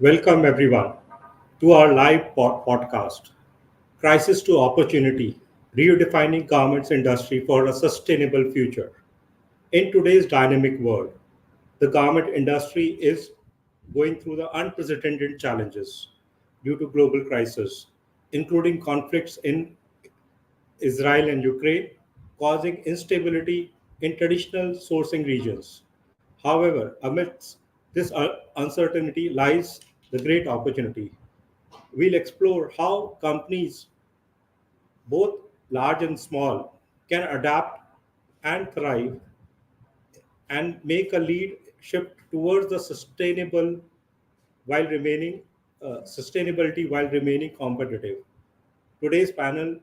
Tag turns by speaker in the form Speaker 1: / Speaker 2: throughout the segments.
Speaker 1: Welcome everyone to our live podcast, Crisis to Opportunity, Redefining Garments Industry for a Sustainable Future. In today's dynamic world, the garment industry is going through the unprecedented challenges due to global crisis, including conflicts in Israel and Ukraine, causing instability in traditional sourcing regions. However, amidst this uncertainty lies the great opportunity. We'll explore how companies, both large and small, can adapt and thrive and make a lead shift towards the while remaining sustainability while remaining competitive. Today's panel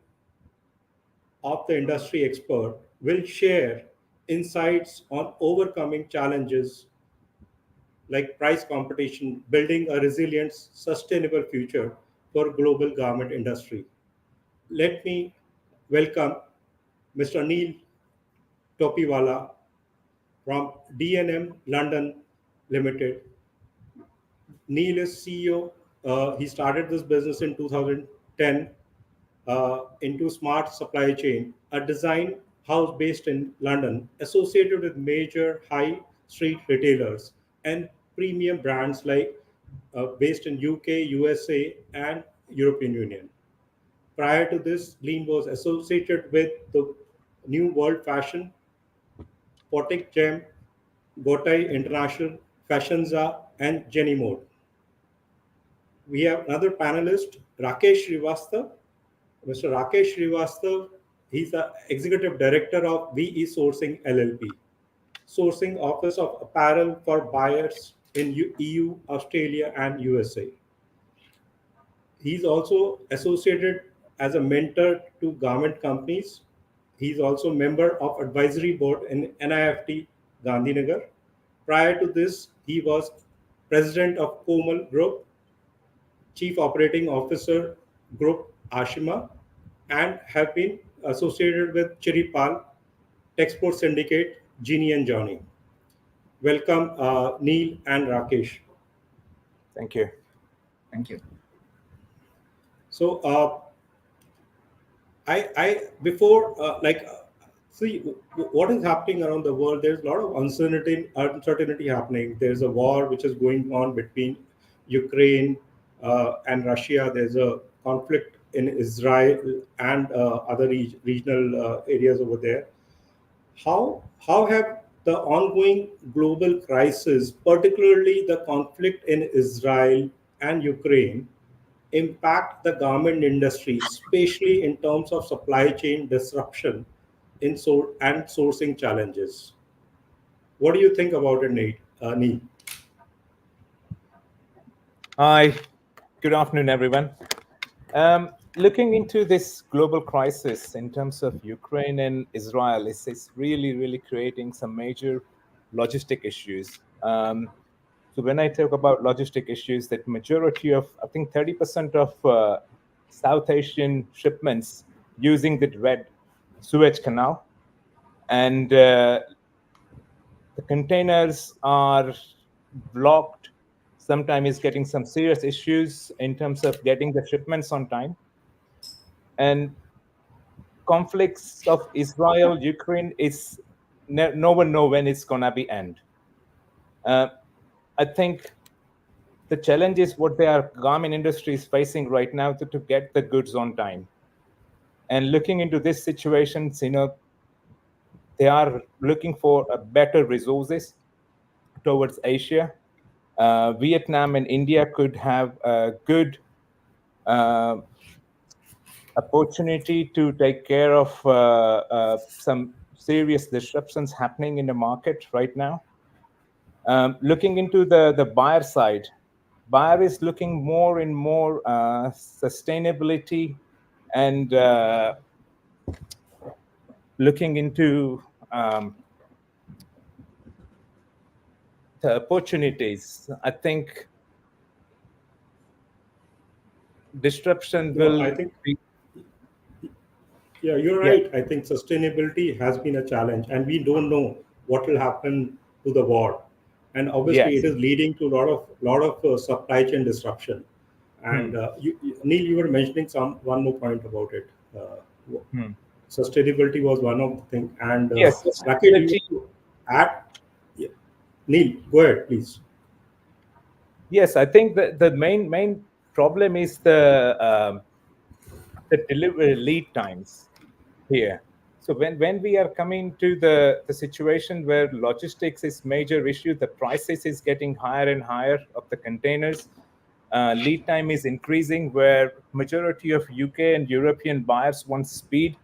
Speaker 1: of the industry expert will share insights on overcoming challenges like price competition, building a resilient, sustainable future for global garment industry. Let me welcome Mr. Neil Topiwala from D&M London Limited. Neil is CEO. He started this business in 2010 into Smart Supply Chain, a design house based in London, associated with major high street retailers and premium brands like based in UK, USA, and European Union. Prior to this, Lean was associated with the New World Fashion, Potic Gem, Gotai International, Fashionza, and Jenny Mode. We have another panelist, Rakesh Srivastav. Mr. Rakesh Srivastav, he's the Executive Director of VE Sourcing LLP, sourcing office of apparel for buyers in EU, Australia, and USA. He's also associated as a mentor to garment companies. He's also member of advisory board in NIFT Gandhinagar. Prior to this, he was president of Komal Group, chief operating officer Group Ashima, and have been associated with Chiripal, Texport Syndicate, Jeannie and Johnny. Welcome, Neil and Rakesh.
Speaker 2: Thank you.
Speaker 3: Thank you.
Speaker 1: So, I before see what is happening around the world. There's a lot of uncertainty happening. There's a war which is going on between Ukraine and Russia. There's a conflict in Israel and other regional areas over there. How have the ongoing global crisis, particularly the conflict in Israel and Ukraine, impact the garment industry, especially in terms of supply chain disruption and sourcing challenges? What do you think about it, Neil?
Speaker 2: Hi, good afternoon, everyone. Looking into this global crisis in terms of Ukraine and Israel, it's really, really creating some major logistic issues. So when I talk about logistic issues, that majority of, I think 30% of South Asian shipments using the Red Suez Canal, and the containers are blocked. Sometimes it's getting some serious issues in terms of getting the shipments on time. And conflicts of Israel, Ukraine, is no one know when it's gonna be end. I think the challenge is what the garment industry is facing right now to get the goods on time. And looking into this situations, they are looking for a better resources towards Asia. Vietnam and India could have a good opportunity to take care of some serious disruptions happening in the market right now. Looking into the buyer side, buyer is looking more and more sustainability and looking into the opportunities. I think disruption will.
Speaker 1: I think, yeah, you're right. I think sustainability has been a challenge, and we don't know what will happen to the war. and obviously it
Speaker 2: Yes.
Speaker 1: is leading to a lot of supply chain disruption.
Speaker 2: Hmm.
Speaker 1: And Neil, you were mentioning some one more point about it.
Speaker 2: Hmm.
Speaker 1: Sustainability was one of the thing, and
Speaker 2: Yes,
Speaker 1: Rakesh, do you
Speaker 2: sustainability.
Speaker 1: want to add? Yeah. Neil, go ahead, please.
Speaker 2: Yes, I think the main problem is the delivery lead times here. So when we are coming to the situation where logistics is major issue, the prices is getting higher and higher of the containers. Lead time is increasing, where majority of UK and European buyers want speed.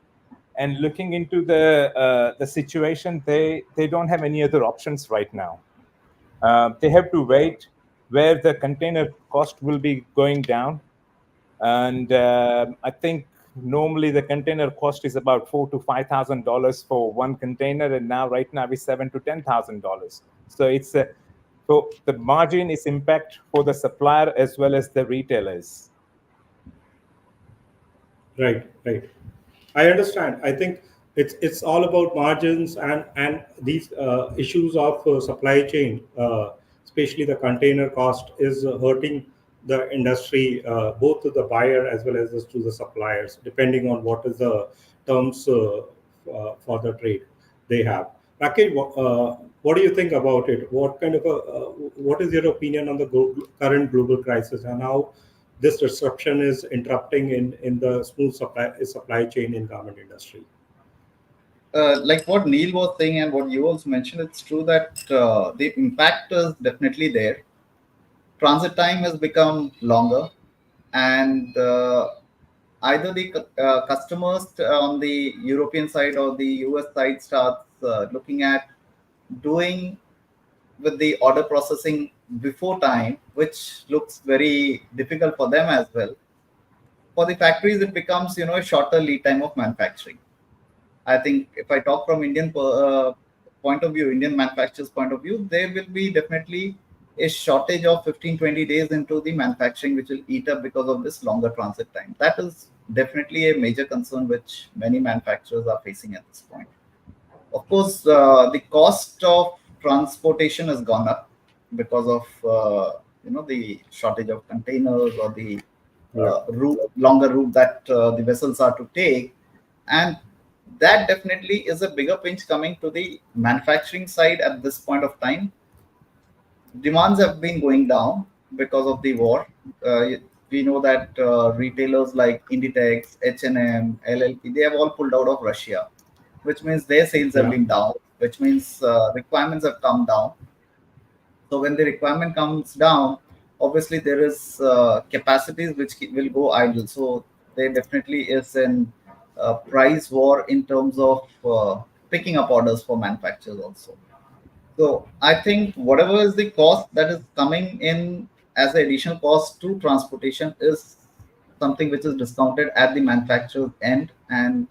Speaker 2: And looking into the situation, they don't have any other options right now. They have to wait where the container cost will be going down. And I think normally the container cost is about $4,000 to $5,000 for one container, and now right now is $7,000 to $10,000. So it's a so the margin is impact for the supplier as well as the retailers.
Speaker 1: Right, right. I understand. I think it's all about margins and these issues of supply chain, especially the container cost, is hurting the industry, both to the buyer as well as to the suppliers, depending on what is the terms for the trade they have. Rakesh, what do you think about it? What is your opinion on the current global crisis and how this disruption is interrupting in the smooth supply chain in garment industry?
Speaker 3: Like what Neil was saying and what you also mentioned, it's true that the impact is definitely there. Transit time has become longer, and either the customers on the European side or the US side starts looking at doing with the order processing before time, which looks very difficult for them as well. For the factories, it becomes a shorter lead time of manufacturing. I think if I talk from Indian point of view, Indian manufacturers' point of view, there will be definitely a shortage of 15-20 days into the manufacturing, which will eat up because of this longer transit time. That is definitely a major concern which many manufacturers are facing at this point. Of course, the cost of transportation has gone up because of the shortage of containers or the
Speaker 1: Yeah,
Speaker 3: longer route that the vessels are to take, and that definitely is a bigger pinch coming to the manufacturing side at this point of time. Demands have been going down because of the war. We know that retailers like Inditex, H&M, LLP, they have all pulled out of Russia, which means their sales have
Speaker 1: yeah,
Speaker 3: been down, which means requirements have come down. So when the requirement comes down, obviously there is capacities which will go idle. So there definitely is an price war in terms of picking up orders for manufacturers also. So I think whatever is the cost that is coming in as an additional cost to transportation is something which is discounted at the manufacturer's end, and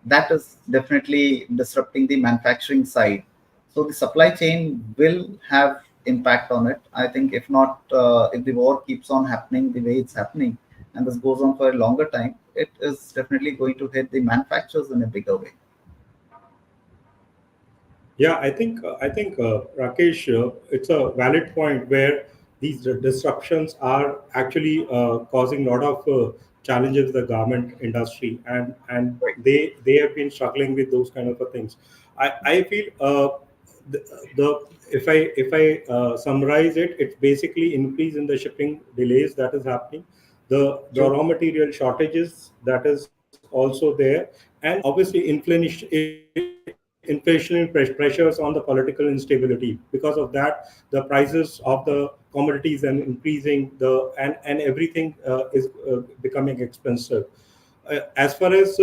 Speaker 3: that is definitely disrupting the manufacturing side. So the supply chain will have impact on it. I think if not, if the war keeps on happening the way it's happening, and this goes on for a longer time, it is definitely going to hit the manufacturers in a bigger way.
Speaker 1: yeah. I think Rakesh, it's a valid point where these disruptions are actually causing a lot of challenges to the garment industry, and
Speaker 3: Right.
Speaker 1: they have been struggling with those kind of things. I feel the, the if I summarize it, it's basically increase in the shipping delays that is happening, the
Speaker 3: True.
Speaker 1: raw material shortages that is also there, and obviously inflationary pressures on the political instability. Because of that, the prices of the commodities and increasing and everything is becoming expensive. As far as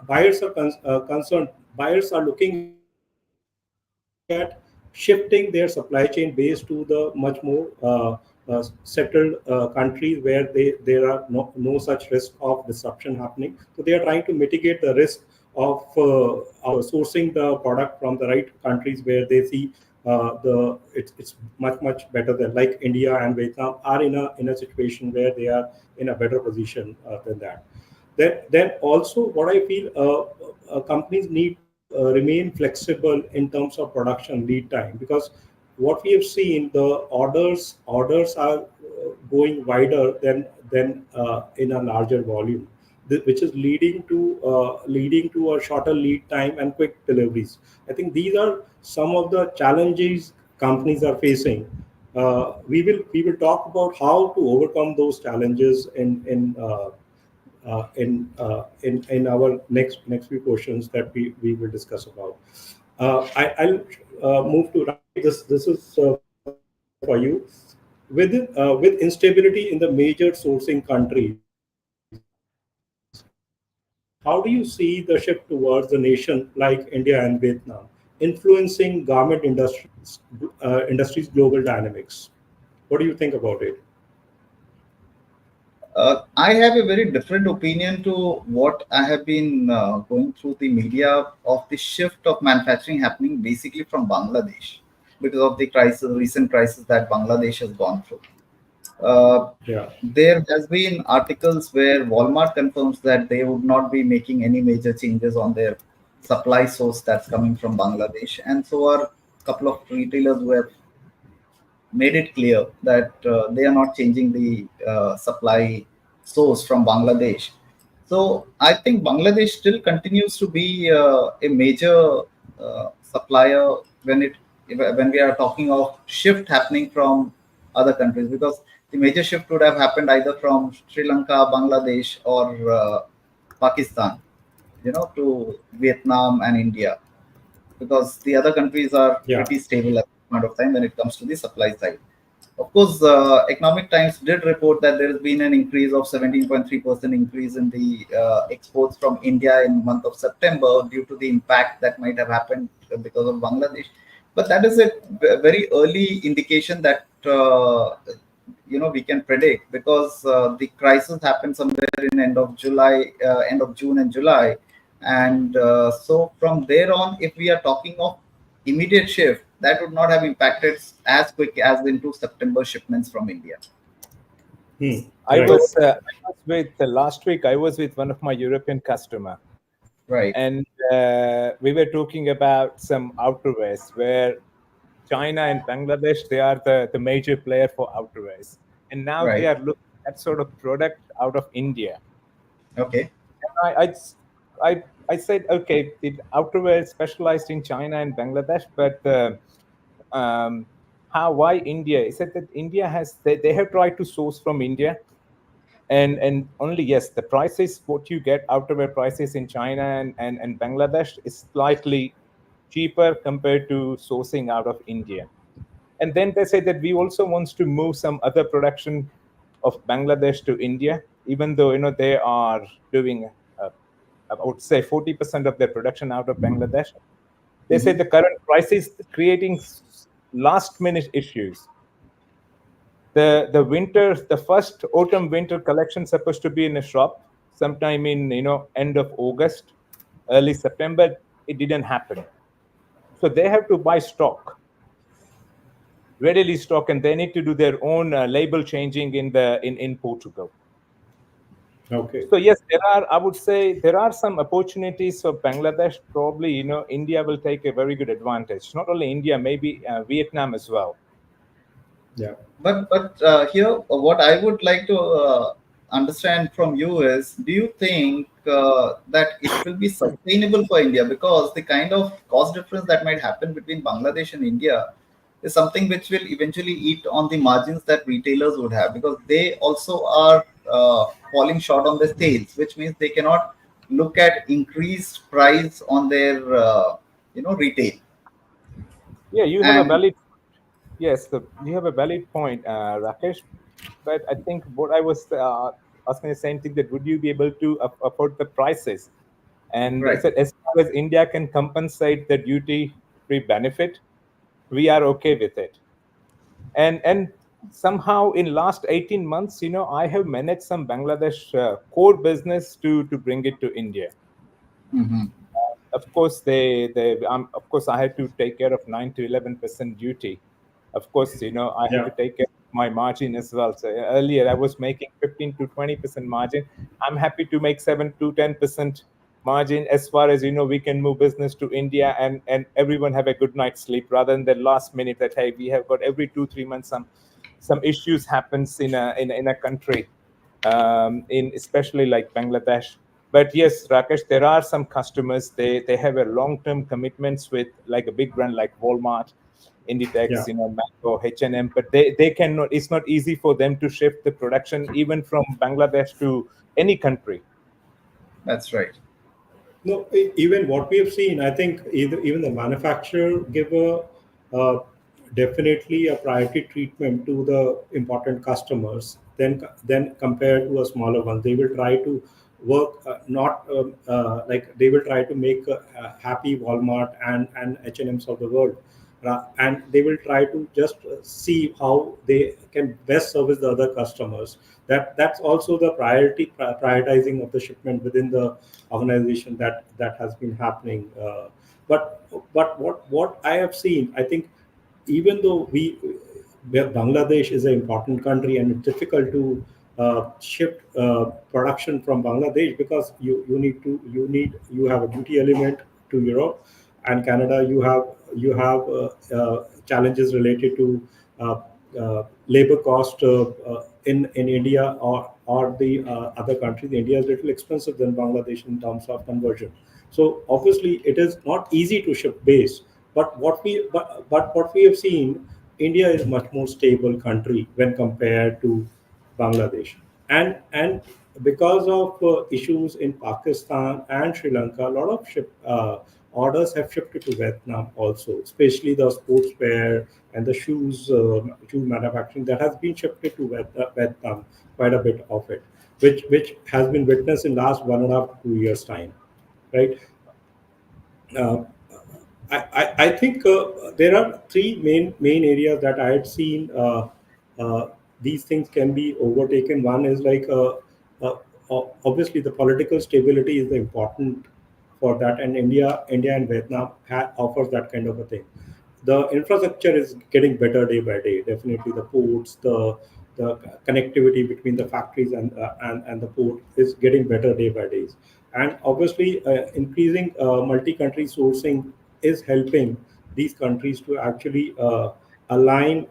Speaker 1: buyers are concerned, buyers are looking at shifting their supply chain base to the much more settled countries where there are no such risk of disruption happening. So they are trying to mitigate the risk of sourcing the product from the right countries where they see it's much better than, like India and Vietnam are in a situation where they are in a better position than that. Then also what I feel companies need remain flexible in terms of production lead time? Because what we have seen, the orders are going wider than in a larger volume, which is leading to a shorter lead time and quick deliveries. I think these are some of the challenges companies are facing. We will talk about how to overcome those challenges in our next few questions that we will discuss about. I'll move to Rakesh. This is for you. With instability in the major sourcing countries, how do you see the shift towards a nation like India and Vietnam influencing garment industry's global dynamics? What do you think about it?
Speaker 3: I have a very different opinion to what I have been going through the media of the shift of manufacturing happening basically from Bangladesh because of the crisis, recent crisis that Bangladesh has gone through. Uh,
Speaker 1: Yeah.
Speaker 3: there has been articles where Walmart confirms that they would not be making any major changes on their supply source that's coming from Bangladesh, and so are a couple of retailers who have made it clear that they are not changing the supply source from Bangladesh. So I think Bangladesh still continues to be a major supplier when it when we are talking of shift happening from other countries, because the major shift would have happened either from Sri Lanka, Bangladesh, or Pakistan, to Vietnam and India, because the other countries are
Speaker 1: Yeah.
Speaker 3: pretty stable at this point of time when it comes to the supply side. Of course, Economic Times did report that there has been an increase of 17.3% increase in the exports from India in month of September due to the impact that might have happened because of Bangladesh. But that is a very early indication that we can predict, because the crisis happened somewhere in end of June and July, and so from there on, if we are talking of immediate shift, that would not have impacted as quick as into September shipments from India.
Speaker 2: I
Speaker 1: Right.
Speaker 2: was with last week. I was with one of my European customer,
Speaker 3: Right,
Speaker 2: and we were talking about some outerwears where China and Bangladesh, they are the major player for outerwears, and now they
Speaker 3: right.
Speaker 2: are looking at sort of product out of India.
Speaker 3: Okay.
Speaker 2: And I said, okay, the outerwear is specialized in China and Bangladesh, but um, why India? He said that India they have tried to source from India, and only, yes, the prices what you get outerwear prices in China and Bangladesh is slightly cheaper compared to sourcing out of India. And then they say that we also wants to move some other production of Bangladesh to India, even though they are doing I would say 40% of their production out of Bangladesh. They say
Speaker 3: Hmm.
Speaker 2: the current crisis creating last minute issues. The first autumn winter collection supposed to be in a shop sometime in end of August, early September. It didn't happen, so they have to buy stock, readily stock, and they need to do their own label changing in Portugal.
Speaker 1: Okay.
Speaker 2: So yes, there are, I would say, there are some opportunities for Bangladesh. Probably India will take a very good advantage. Not only India, maybe Vietnam as well.
Speaker 1: Yeah.
Speaker 3: But here, what I would like to understand from you is, do you think that it will be sustainable for India? Because the kind of cost difference that might happen between Bangladesh and India is something which will eventually eat on the margins that retailers would have, because they also are falling short on their sales, which means they cannot look at increased price on their retail.
Speaker 2: Yeah, you have a
Speaker 3: And
Speaker 2: valid. Yes, you have a valid point, Rakesh. But I think what I was asking the same thing, that would you be able to afford the prices? And he
Speaker 3: right.
Speaker 2: said, as far as India can compensate the duty-free benefit, we are okay with it. And somehow in last 18 months, I have managed some Bangladesh core business to bring it to India.
Speaker 3: Hmm.
Speaker 2: Of course, of course, I had to take care of 9 to 11% duty. Of course, I had to
Speaker 1: Yeah.
Speaker 2: take care of my margin as well. So earlier I was making 15 to 20% margin. I'm happy to make 7 to 10% margin. As far as we can move business to India, and everyone have a good night's sleep, rather than the last minute that, hey, we have got every 2-3 months some issues happens in a country, in especially like Bangladesh. But yes, Rakesh, there are some customers, they have a long-term commitments with like a big brand like Walmart,
Speaker 1: Yeah.
Speaker 2: Inditex, Mango, H&M, but they cannot. It's not easy for them to shift the production even from Bangladesh to any country.
Speaker 3: That's right.
Speaker 1: No, even what we have seen, I think even the manufacturer give a uh, definitely a priority treatment to the important customers. Then compared to a smaller one, they will try to work not like they will try to make happy Walmart and H&Ms of the world, and they will try to just see how they can best service the other customers. That's also the prioritizing of the shipment within the organization that has been happening. But what I have seen, I think even though where Bangladesh is an important country and it's difficult to ship production from Bangladesh because you have a duty element to Europe and Canada. You have challenges related to uh, labor cost in India or the other countries. India is little expensive than Bangladesh in terms of conversion. So obviously it is not easy to ship base. But what we have seen, India is much more stable country when compared to Bangladesh, and because of issues in Pakistan and Sri Lanka, a lot of orders have shifted to Vietnam also, especially the sportswear and the shoe manufacturing that has been shifted to Vietnam, quite a bit of it, which has been witnessed in last 1.5 to 2 years time, right? Uh, I think there are three main areas that I had seen these things can be overtaken. One is like obviously the political stability is the important for that, and India and Vietnam offers that kind of a thing. The infrastructure is getting better day by day. Definitely, the ports, the connectivity between the factories and the port is getting better day by day. And obviously, increasing multi-country sourcing is helping these countries to actually align.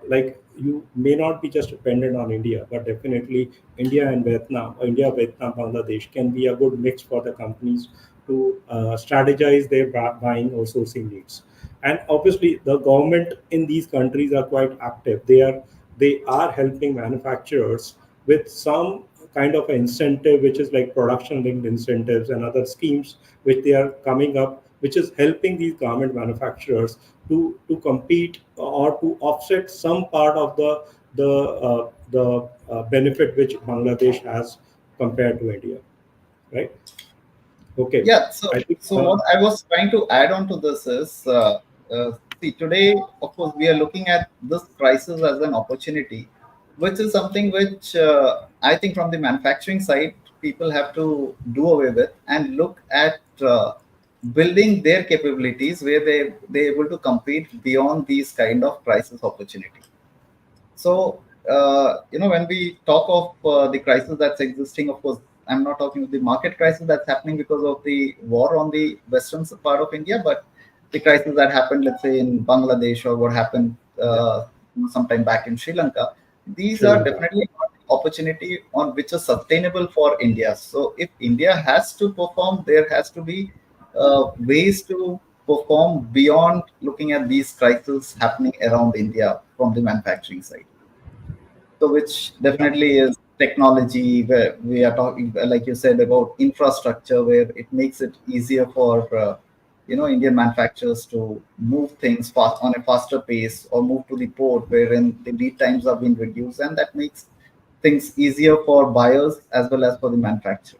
Speaker 1: Like you may not be just dependent on India, but definitely India and Vietnam, or India, Vietnam, Bangladesh can be a good mix for the companies to strategize their buying or sourcing needs. And obviously the government in these countries are quite active. They are helping manufacturers with some kind of an incentive, which is like production linked incentives and other schemes which they are coming up, which is helping these garment manufacturers to compete or to offset some part of the benefit which Bangladesh has compared to India, right? Okay.
Speaker 3: Yeah. So,
Speaker 1: I think
Speaker 3: so what I was trying to add on to this is, see, today, of course, we are looking at this crisis as an opportunity, which is something which I think from the manufacturing side, people have to do away with and look at building their capabilities where they're able to compete beyond these kind of crisis opportunity. So, when we talk of the crisis that's existing, of course, I'm not talking of the market crisis that's happening because of the war on the western part of India, but the crisis that happened, let's say, in Bangladesh or what happened
Speaker 1: yeah,
Speaker 3: sometime back in Sri Lanka, these
Speaker 1: Sri
Speaker 3: are
Speaker 1: Lanka.
Speaker 3: definitely opportunity on which is sustainable for India. So, if India has to perform, there has to be ways to perform beyond looking at these crises happening around India from the manufacturing side. So, which
Speaker 1: Yeah.
Speaker 3: definitely is technology, where we are talking, like you said, about infrastructure, where it makes it easier for Indian manufacturers to move things fast on a faster pace or move to the port, wherein the lead times are being reduced, and that makes things easier for buyers as well as for the manufacturer.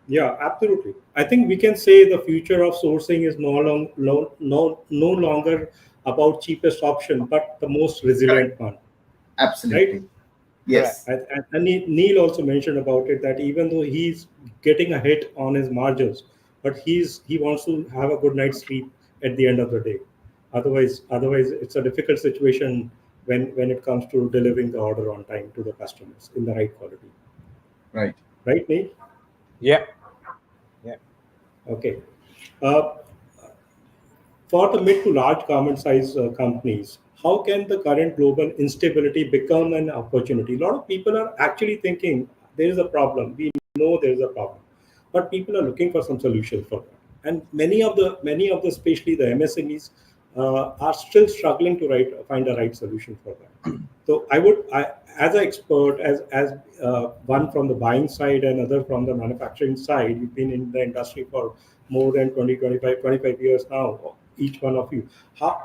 Speaker 1: Yeah, absolutely. I think we can say the future of sourcing is no longer about cheapest option, but the most
Speaker 3: Correct.
Speaker 1: resilient one, right?
Speaker 3: Absolutely.
Speaker 2: Correct.
Speaker 3: Yes.
Speaker 1: And Neil also mentioned about it that even though he's getting a hit on his margins, but he wants to have a good night's sleep at the end of the day. Otherwise, it's a difficult situation when it comes to delivering the order on time to the customers in the right quality,
Speaker 3: Right.
Speaker 1: right, Neil?
Speaker 2: Yeah.
Speaker 1: Okay. Uh, For the mid to large garment size companies, how can the current global instability become an opportunity? A lot of people are actually thinking there is a problem. We know there is a problem, but people are looking for some solutions for that. And many of the, especially the MSMEs, are still struggling to find a right solution for that. So as an expert, as one from the buying side and other from the manufacturing side, you've been in the industry for more than 20, 25 years now, each one of you.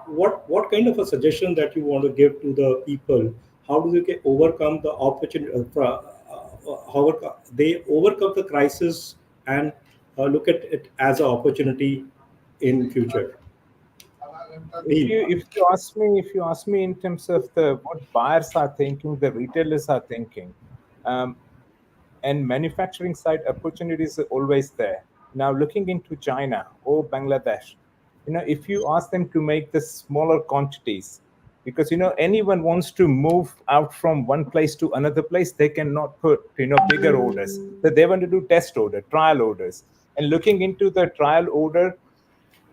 Speaker 1: What kind of a suggestion that you want to give to the people? How do they overcome the opportunity? How they overcome the crisis and look at it as an opportunity in future?
Speaker 2: If
Speaker 1: Neil.
Speaker 2: you ask me in terms of the what buyers are thinking, the retailers are thinking, um, and manufacturing side opportunities are always there. Now looking into China or Bangladesh, if you ask them to make the smaller quantities, because anyone wants to move out from one place to another place, they cannot put bigger orders. So they want to do test order, trial orders, and looking into the trial order,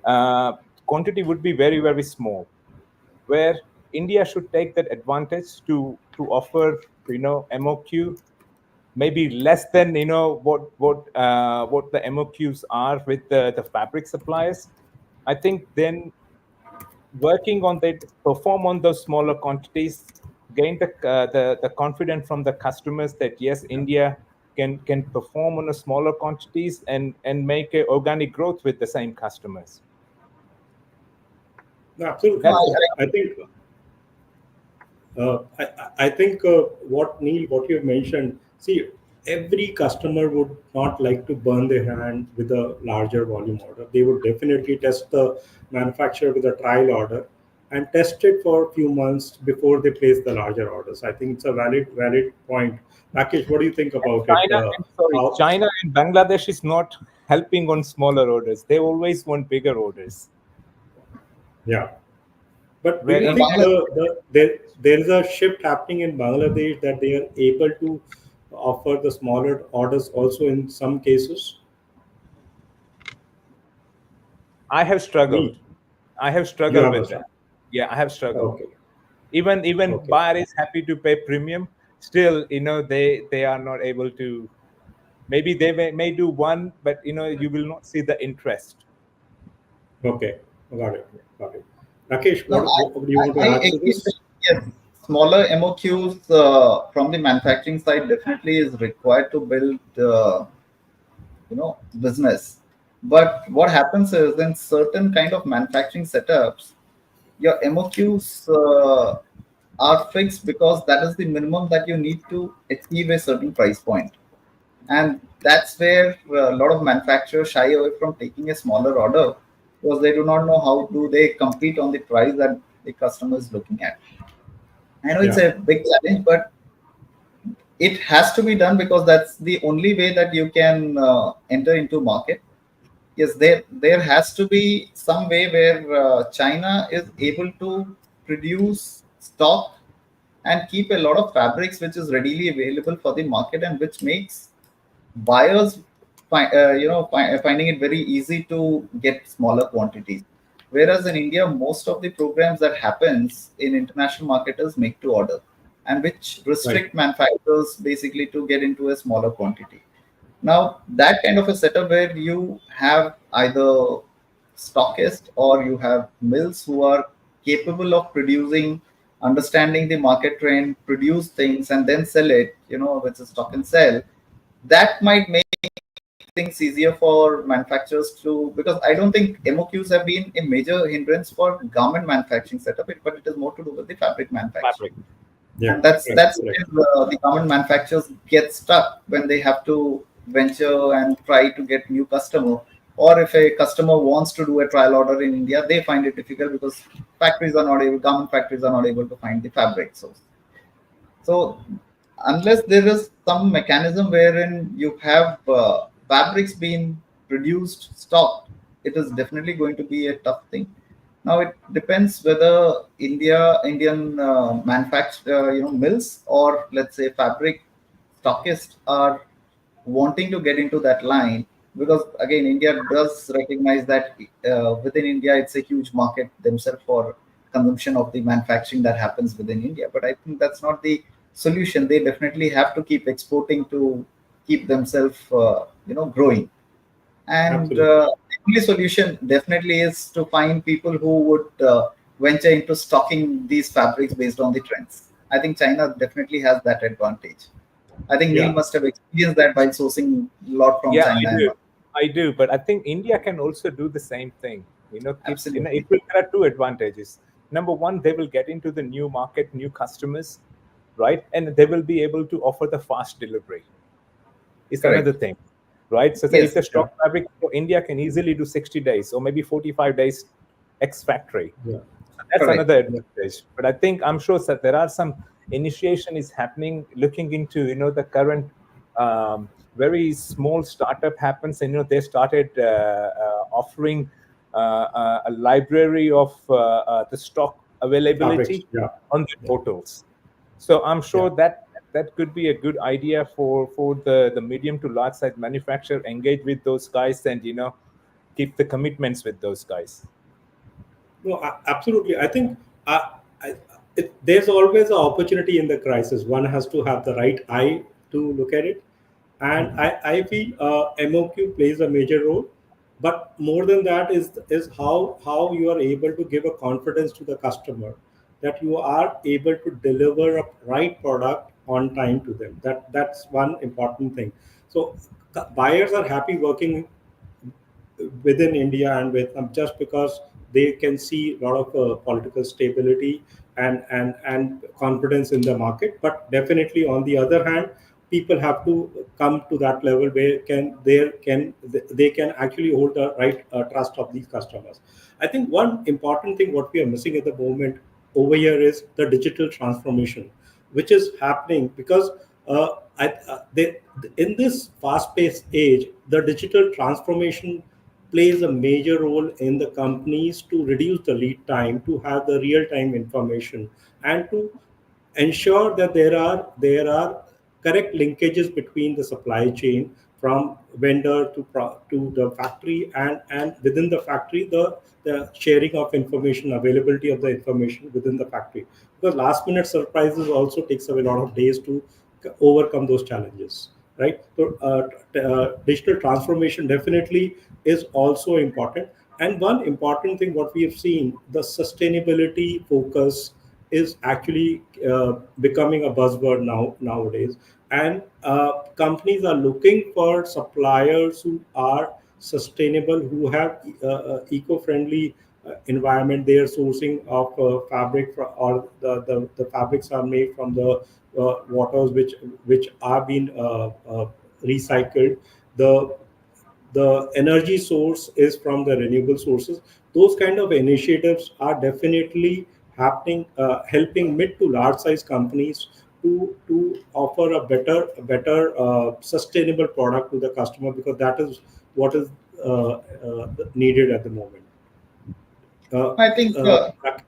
Speaker 2: uh, quantity would be very very small, where India should take that advantage to offer MOQ maybe less than what the MOQs are with the fabric suppliers. I think then working on that, perform on those smaller quantities, gain the confidence from the customers that yes, India can perform on a smaller quantities and make a organic growth with the same customers.
Speaker 1: No, absolutely.
Speaker 2: That's
Speaker 3: No,
Speaker 2: what
Speaker 1: I think I think what you have mentioned. See, every customer would not like to burn their hand with a larger volume order. They would definitely test the manufacturer with a trial order and test it for a few months before they place the larger orders. I think it's a valid point. Rakesh, what do you think about it? How?
Speaker 2: China and Bangladesh is not helping on smaller orders. They always want bigger orders.
Speaker 1: Yeah. But do
Speaker 2: Where
Speaker 1: you
Speaker 3: and
Speaker 1: think
Speaker 2: India,
Speaker 3: Bangladesh,
Speaker 1: there is a shift happening in Bangladesh that they are able to offer the smaller orders also in some cases?
Speaker 2: I have struggled.
Speaker 1: Me,
Speaker 2: I have
Speaker 1: you
Speaker 2: struggled
Speaker 1: have a
Speaker 2: with that.
Speaker 1: son.
Speaker 2: Yeah, I have struggled.
Speaker 1: Okay,
Speaker 2: Even
Speaker 1: okay,
Speaker 2: buyer is happy to pay premium. Still, they are not able to. Maybe they may do one, but you will not see the interest.
Speaker 1: okay. Got it. Got it. Rakesh,
Speaker 3: no,
Speaker 1: what do you want to
Speaker 3: I
Speaker 1: add to
Speaker 3: agree that
Speaker 1: this?
Speaker 3: yes, smaller MOQs from the manufacturing side definitely is required to build business. But what happens is in certain kind of manufacturing setups, your MOQs are fixed because that is the minimum that you need to achieve a certain price point. And that's where a lot of manufacturers shy away from taking a smaller order because they do not know how do they compete on the price that the customer is looking at. I know it's
Speaker 1: Yeah,
Speaker 3: a big challenge, but it has to be done because that's the only way that you can enter into market. Yes, there has to be some way where China is able to produce stock and keep a lot of fabrics which is readily available for the market and which makes buyers finding it very easy to get smaller quantities. Whereas in India, most of the programs that happens in international market is make to order, and which
Speaker 1: right,
Speaker 3: restrict manufacturers basically to get into a smaller quantity. Now, that kind of a setup where you have either stockist or you have mills who are capable of producing, understanding the market trend, produce things, and then sell it, with a stock and sell, that might make things easier for manufacturers to, because I don't think MOQs have been a major hindrance for garment manufacturing setup, but it is more to do with the fabric manufacturing.
Speaker 2: Fabric.
Speaker 1: yeah,
Speaker 3: And that's
Speaker 1: correct.
Speaker 3: where the garment manufacturers get stuck when they have to venture and try to get new customer. Or if a customer wants to do a trial order in India, they find it difficult because garment factories are not able to find the fabric source. So unless there is some mechanism wherein you have fabrics being produced, stocked, it is definitely going to be a tough thing. Now it depends whether Indian manufacture, mills or let's say fabric stockists are wanting to get into that line because again, India does recognize that within India, it's a huge market themselves for consumption of the manufacturing that happens within India. But I think that's not the solution. They definitely have to keep exporting to keep themselves, growing. And
Speaker 1: Absolutely.
Speaker 3: the only solution definitely is to find people who would venture into stocking these fabrics based on the trends. I think China definitely has that advantage. I think Neil
Speaker 1: Yeah,
Speaker 3: must have experienced that by sourcing a lot from
Speaker 2: Yeah,
Speaker 3: China
Speaker 2: I
Speaker 3: and
Speaker 2: do.
Speaker 3: all.
Speaker 2: I do, but I think India can also do the same thing. Keep
Speaker 3: Absolutely.
Speaker 2: there are two advantages. Number one, they will get into the new market, new customers, right? And they will be able to offer the fast delivery. Is another
Speaker 3: Correct.
Speaker 2: thing, right? So say if
Speaker 3: Yes.
Speaker 2: the
Speaker 1: yeah,
Speaker 2: stock fabric for India can easily do 60 days or maybe 45 days ex factory.
Speaker 1: yeah,
Speaker 2: So that's
Speaker 3: Correct.
Speaker 2: another
Speaker 1: yeah.
Speaker 2: advantage. But I think I'm sure that there are some initiation is happening, looking into the current very small startup happens, and they started offering a library of the stock
Speaker 1: Fabrics.
Speaker 2: availability
Speaker 1: Yeah,
Speaker 2: on the
Speaker 1: yeah,
Speaker 2: portals. So I'm
Speaker 1: yeah.
Speaker 2: sure that that could be a good idea for the medium to large size manufacturer, engage with those guys and keep the commitments with those guys.
Speaker 1: No, absolutely. I think I, there's always an opportunity in the crisis. One has to have the right eye to look at it. And I feel MOQ plays a major role. But more than that is how you are able to give a confidence to the customer that you are able to deliver a right product on time to them. That's one important thing. So buyers are happy working within India and Vietnam just because they can see a lot of political stability and confidence in the market. But definitely, on the other hand, people have to come to that level where they can actually hold the right trust of these customers. I think one important thing what we are missing at the moment over here is the digital transformation, which is happening because in this fast-paced age, the digital transformation plays a major role in the companies to reduce the lead time, to have the real-time information, and to ensure that there are correct linkages between the supply chain from vendor to the factory, and within the factory the sharing of information, availability of the information within the factory, because last minute surprises also takes away a lot of days to overcome those challenges, right? So digital transformation definitely is also important. And one important thing what we have seen, the sustainability focus is actually becoming a buzzword nowadays. And companies are looking for suppliers who are sustainable, who have eco-friendly environment. Their sourcing of fabric or the fabrics are made from the waters which are being recycled. The energy source is from the renewable sources. Those kind of initiatives are definitely happening, helping mid to large size companies to offer a better sustainable product to the customer, because that is what is needed at the moment. uh,
Speaker 3: I think
Speaker 1: uh, Rak-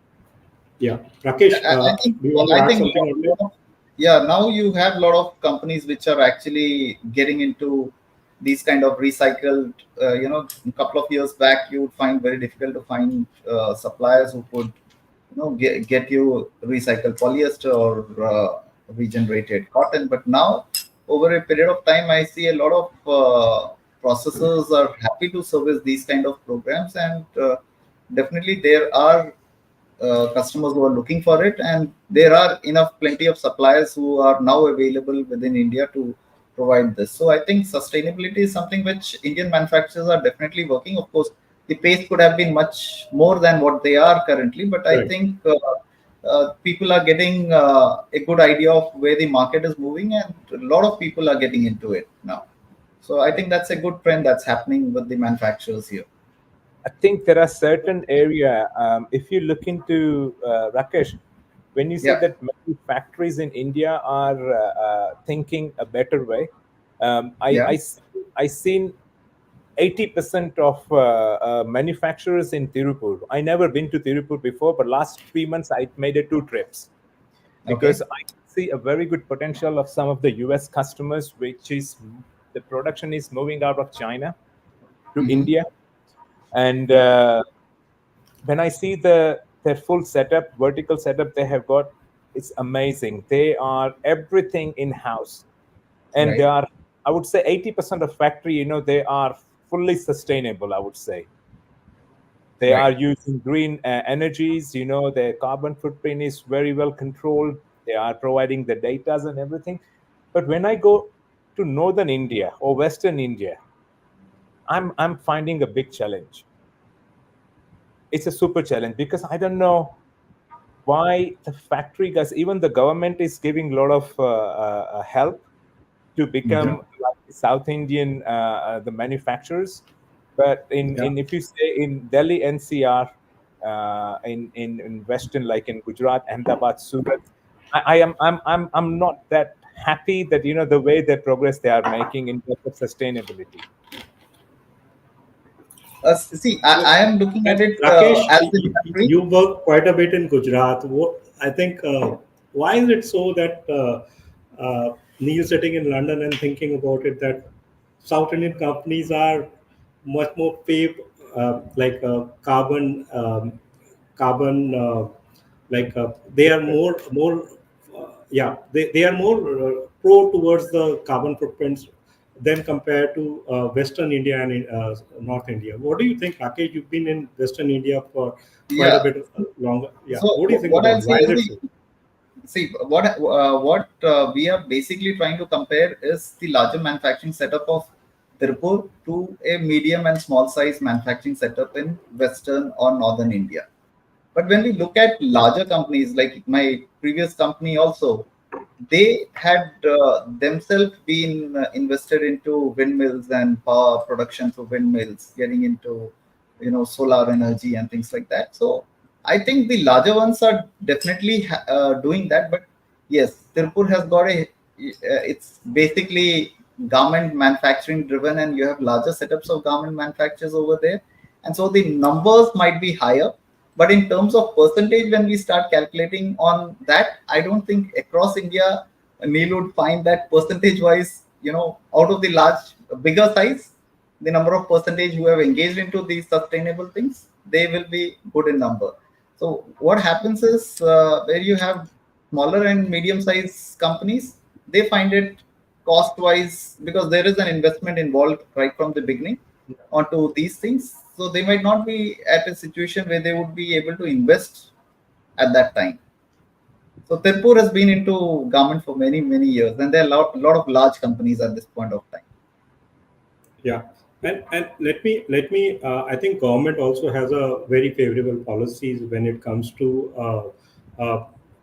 Speaker 1: yeah, Rakesh,
Speaker 3: I think
Speaker 1: do you want to
Speaker 3: I
Speaker 1: add
Speaker 3: think
Speaker 1: something on it?
Speaker 3: yeah, now you have a lot of companies which are actually getting into these kind of recycled. A couple of years back, you would find very difficult to find suppliers who could get you recycled polyester or regenerated cotton. But now, over a period of time, I see a lot of processors are happy to service these kind of programs, and definitely there are customers who are looking for it, and there are enough plenty of suppliers who are now available within India to provide this. So I think sustainability is something which Indian manufacturers are definitely working. Of course, the pace could have been much more than what they are currently, but I
Speaker 1: Correct.
Speaker 3: think people are getting a good idea of where the market is moving, and a lot of people are getting into it now. So I think that's a good trend that's happening with the manufacturers here.
Speaker 2: I think there are certain area. If you look into Rakesh, when you say
Speaker 3: Yeah,
Speaker 2: that many factories in India are thinking a better way,
Speaker 3: yeah.
Speaker 2: I seen 80% of manufacturers in Tirupur. I never been to Tirupur before, but last 3 months I made it 2 trips
Speaker 3: Okay.
Speaker 2: because I see a very good potential of some of the US customers, which is the production is moving out of China. to
Speaker 3: Mm-hmm.
Speaker 2: India. And when I see their full setup, vertical setup they have got, it's amazing. They are everything in house, and they
Speaker 3: Right.
Speaker 2: are, I would say, 80% of factory. They are fully sustainable. I would say they are
Speaker 3: Right.
Speaker 2: using green energies. Their carbon footprint is very well controlled. They are providing the datas and everything. But when I go to northern India or western India, I'm finding a big challenge. It's a super challenge because I don't know why the factory guys, even the government is giving a lot of help to
Speaker 1: Yeah,
Speaker 2: become like South Indian the manufacturers. But
Speaker 1: yeah.
Speaker 2: in if you say in Delhi NCR, in Western, like in Gujarat, Ahmedabad, Surat, I am I'm not that happy that the way they progress they are making in terms of sustainability.
Speaker 3: See, I am looking at
Speaker 1: And
Speaker 3: it
Speaker 1: Rakesh,
Speaker 3: as the country.
Speaker 1: you work quite a bit in Gujarat. I think, why is it so that Neil sitting in London and thinking about it that South Indian companies are much more like carbon they are they are more pro towards the carbon footprints than compared to Western India and North India. What do you think, Rakesh? You've been in Western India for quite a
Speaker 3: Yeah.
Speaker 1: bit longer. Yeah.
Speaker 3: So
Speaker 1: What do you think
Speaker 3: what
Speaker 1: about
Speaker 3: I'll
Speaker 1: it?
Speaker 3: say
Speaker 1: Why is
Speaker 3: is
Speaker 1: it
Speaker 3: the
Speaker 1: so?
Speaker 3: see what we are basically trying to compare is the larger manufacturing setup of Tirupur to a medium and small size manufacturing setup in Western or Northern India. But when we look at larger companies like my previous company also, they had themselves been invested into windmills and power production for windmills, getting into solar energy and things like that. So I think the larger ones are definitely doing that. But yes, Tirupur has got it's basically garment manufacturing driven, and you have larger setups of garment manufacturers over there, and so the numbers might be higher, but in terms of percentage, when we start calculating on that, I don't think across India, Neil would find that percentage wise, out of the bigger size, the number of percentage who have engaged into these sustainable things, they will be good in number. So what happens is where you have smaller and medium size companies, they find it cost wise because there is an investment involved right from the beginning onto these things. So they might not be at a situation where they would be able to invest at that time. So Tirupur has been into garment for many, many years, and there are a lot of large companies at this point of time.
Speaker 1: Yeah, and let me. I think government also has a very favorable policies when it comes to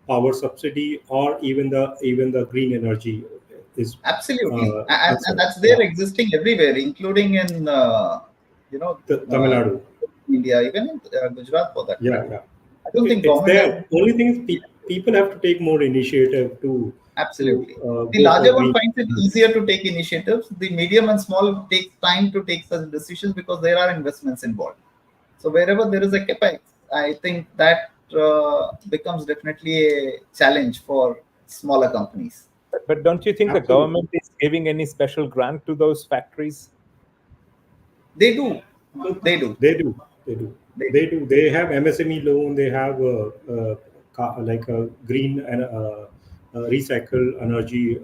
Speaker 1: power subsidy or even the green energy is
Speaker 3: Absolutely, and
Speaker 1: concerned.
Speaker 3: that's there
Speaker 1: Yeah,
Speaker 3: existing everywhere, including in you know
Speaker 1: Tamil
Speaker 3: uh,
Speaker 1: Nadu.
Speaker 3: India, even in Gujarat for that
Speaker 1: Yeah,
Speaker 3: matter.
Speaker 1: yeah.
Speaker 3: I don't think
Speaker 1: It's
Speaker 3: government has
Speaker 1: there. Only thing is people have to take more initiative to
Speaker 3: absolutely. The
Speaker 1: go for
Speaker 3: larger one
Speaker 1: green
Speaker 3: finds it
Speaker 1: energy.
Speaker 3: easier to take initiatives. The medium and small takes time to take such decisions because there are investments involved. So wherever there is a capex, I think that becomes definitely a challenge for smaller companies.
Speaker 2: But don't you think the
Speaker 1: Absolutely.
Speaker 2: government is giving any special grant to those factories?
Speaker 3: They do,
Speaker 1: So
Speaker 3: they do,
Speaker 1: they do, they do,
Speaker 3: they do.
Speaker 1: they do. They have MSME loan. They have like a green and recycle energy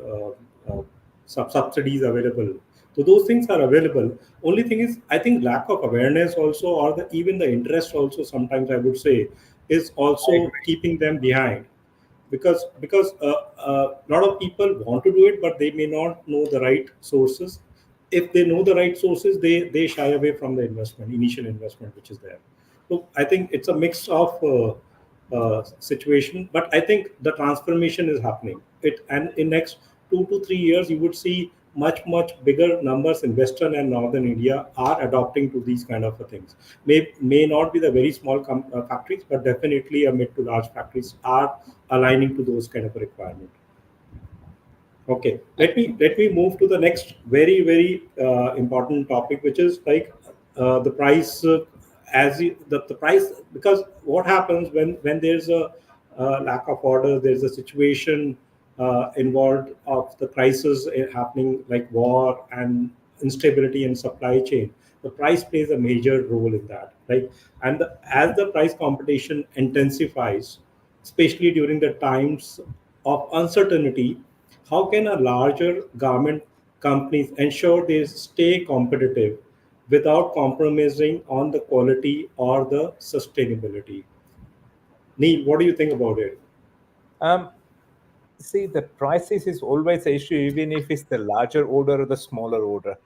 Speaker 1: subsidies available. So those things are available. Only thing is, I think lack of awareness also, or even the interest also. Sometimes I would say is
Speaker 3: I
Speaker 1: also
Speaker 3: agree.
Speaker 1: keeping them behind because a lot of people want to do it but they may not know the right sources. If they know the right sources, they shy away from the initial investment which is there. So I think it's a mix of situation, but I think the transformation is happening it, and in next 2 to 3 years you would see much bigger numbers in western and northern India are adopting to these kind of things. May not be the very small factories, but definitely a mid to large factories are aligning to those kind of requirement. Okay, let me move to the next very important topic, which is like the price. The price, because what happens when there's a lack of order, there's a situation involved of the crisis happening like war and instability in supply chain. The price plays a major role in that, right? And as the price competition intensifies, especially during the times of uncertainty, how can a larger garment companies ensure they stay competitive without compromising on the quality or the sustainability? Neil, what do you think about it?
Speaker 2: Um, See, the prices is always an issue, even if it's the larger order or the smaller order.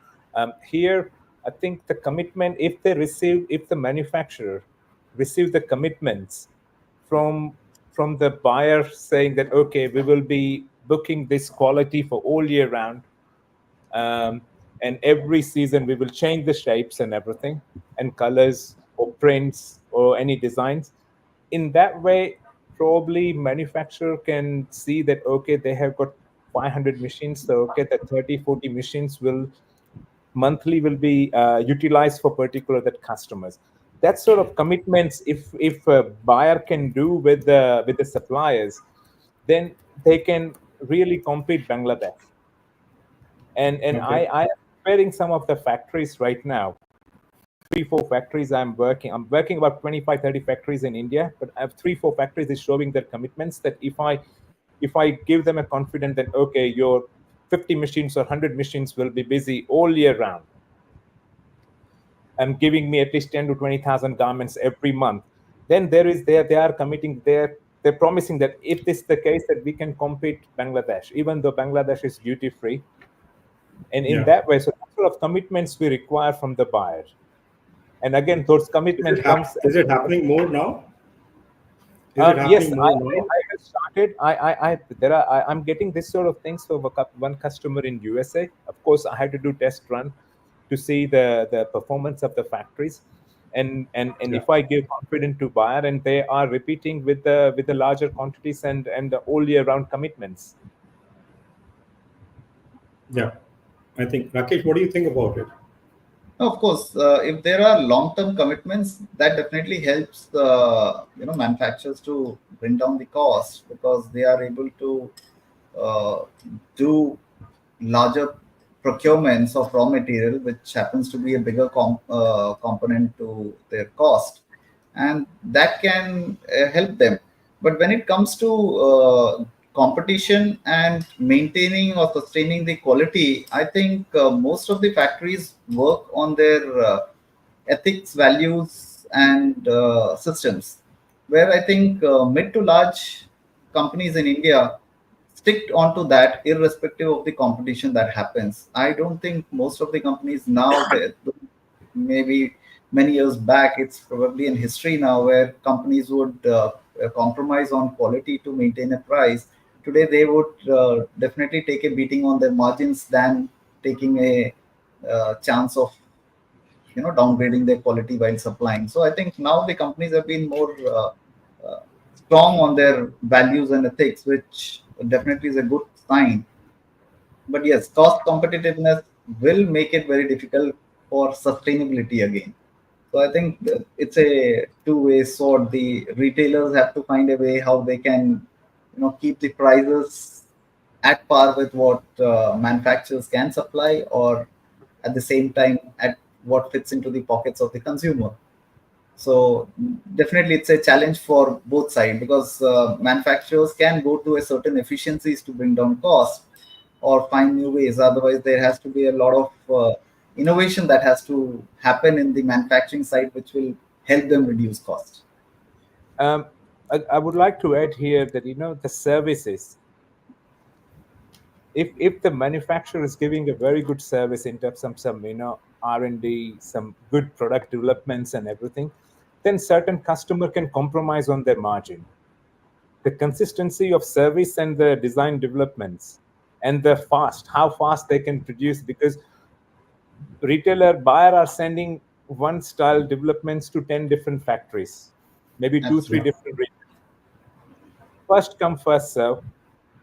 Speaker 2: Here, I think the commitment, if the manufacturer receive the commitments from the buyer saying that okay, we will be booking this quality for all year round, um, and every season we will change the shapes and everything and colors or prints or any designs. In that way, probably manufacturer can see that okay, they have got 500 machines, so okay, the 30-40 machines will monthly will be utilized for particular that customers. That sort of commitments, if a buyer can do with the suppliers, then they can really compete Bangladesh. And
Speaker 1: Okay.
Speaker 2: I am preparing some of the factories right now. 3 4 factories I'm working about 25 30 factories in India, but I have 3 4 factories is showing their commitments that if I give them a confidence that okay, your 50 machines or 100 machines will be busy all year round and giving me at least 10 to 20,000 garments every month, then they are committing, they're promising that if this is the case, that we can compete Bangladesh, even though Bangladesh is duty free. And in
Speaker 1: Yeah.
Speaker 2: that way, so that sort of commitments we require from the buyer. And again, those commitment comes.
Speaker 1: Is it happening more now? Is it
Speaker 2: Yes,
Speaker 1: happening more now?
Speaker 2: I have started. There are. I'm getting this sort of things for one customer in USA. Of course, I had to do test run to see the performance of the factories, and
Speaker 1: Yeah.
Speaker 2: if I give confidence to buyer, and they are repeating with the larger quantities and the all year round commitments.
Speaker 1: Yeah. I think Rakesh, what do you think about it?
Speaker 3: Of course, if there are long-term commitments, that definitely helps manufacturers to bring down the cost because they are able to uh, do larger procurements of raw material, which happens to be a bigger component to their cost, and that can help them. But when it comes to competition and maintaining or sustaining the quality, I think most of the factories work on their ethics, values, and systems. Where I think mid to large companies in India stick onto that irrespective of the competition that happens. I don't think most of the companies now, maybe many years back, it's probably in history now where companies would compromise on quality to maintain a price. Today, they would definitely take a beating on their margins than taking a chance of downgrading their quality while supplying. So I think now the companies have been more strong on their values and ethics, which definitely is a good sign. But yes, cost competitiveness will make it very difficult for sustainability again. So I think that it's a two-way sword. The retailers have to find a way how they can, keep the prices at par with what manufacturers can supply, or at the same time at what fits into the pockets of the consumer. So definitely, it's a challenge for both sides because manufacturers can go to a certain efficiencies to bring down cost or find new ways. Otherwise, there has to be a lot of innovation that has to happen in the manufacturing side, which will help them reduce cost.
Speaker 2: Um, I would like to add here that the services. If the manufacturer is giving a very good service in terms of some R&D, some good product developments and everything, then certain customer can compromise on their margin. The consistency of service and the design developments and the how fast they can produce, because retailer buyer are sending one style developments to 10 different factories, maybe two three
Speaker 1: Yeah.
Speaker 3: Absolutely.
Speaker 2: different regions. First come first serve.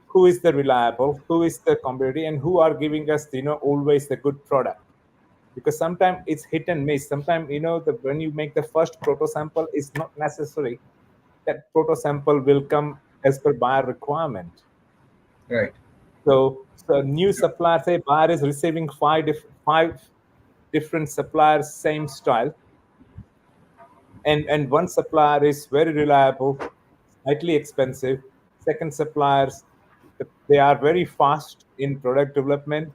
Speaker 2: Who is the reliable, who is the competitive, and who are giving us always the good product. Because sometimes it's hit and miss. Sometimes when you make the first proto sample, it's not necessary that proto sample will come as per buyer requirement.
Speaker 3: Right.
Speaker 2: So new supplier, say buyer is receiving five different suppliers, same style, and one supplier is very reliable, slightly expensive. Second suppliers, they are very fast in product development,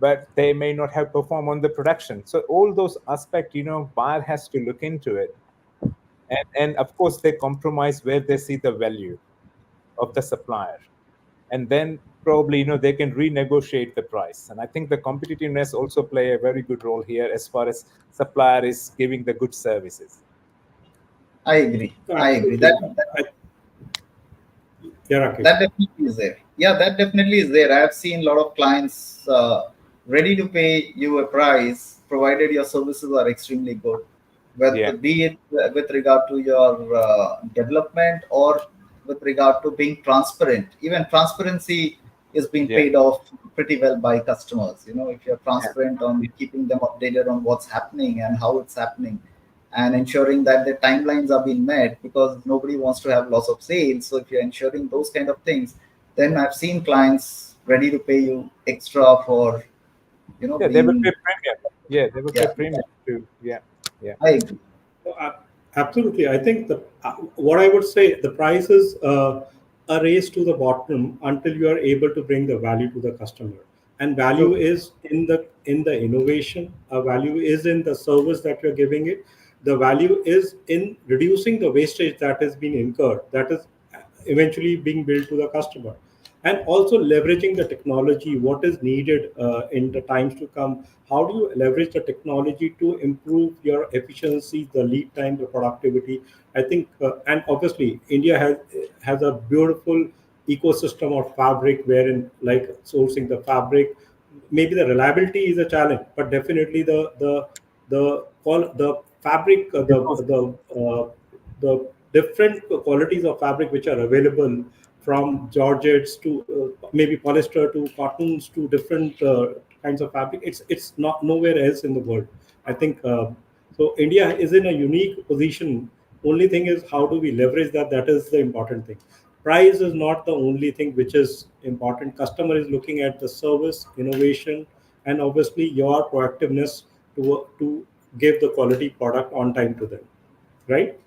Speaker 2: but they may not have performed on the production. So all those aspects, buyer has to look into it, and of course they compromise where they see the value of the supplier, and then probably they can renegotiate the price. And I think the competitiveness also play a very good role here as far as supplier is giving the good services.
Speaker 3: I agree.
Speaker 1: No,
Speaker 3: I agree.
Speaker 1: absolutely. Yeah, Rakesh.
Speaker 3: That definitely is there. Yeah, that definitely is there. I have seen a lot of clients ready to pay you a price provided your services are extremely good,
Speaker 2: Yeah,
Speaker 3: whether be it with regard to your development or with regard to being transparent. Even transparency is being
Speaker 2: yeah,
Speaker 3: paid off pretty well by customers. If you're
Speaker 2: yeah,
Speaker 3: transparent on keeping them updated on what's happening and how it's happening, and ensuring that the timelines are being met, because nobody wants to have loss of sales. So if you're ensuring those kind of things, then I've seen clients ready to pay you extra for
Speaker 2: yeah, they will pay
Speaker 3: being.
Speaker 2: premium. Yeah, they will pay
Speaker 3: Yeah,
Speaker 2: premium too. Yeah, yeah,
Speaker 3: I agree.
Speaker 1: So, absolutely. I think what I would say, the price is a race to the bottom until you are able to bring the value to the customer. And value
Speaker 3: True.
Speaker 1: is in the innovation. Value is in the service that you're giving it. The value is in reducing the wastage that has been incurred. That is eventually being billed to the customer, and also leveraging the technology, what is needed in the times to come. How do you leverage the technology to improve your efficiency, the lead time, the productivity? I think and obviously India has a beautiful ecosystem of fabric, wherein like sourcing the fabric, maybe the reliability is a challenge, but definitely the fabric,
Speaker 2: because
Speaker 1: the different qualities of fabric which are available, from georgettes to maybe polyester to cottons to different kinds of fabric. It's not nowhere else in the world. I think so. India is in a unique position. Only thing is, how do we leverage that? That is the important thing. Price is not the only thing which is important. Customer is looking at the service, innovation, and obviously your proactiveness to give the quality product on time to them, right?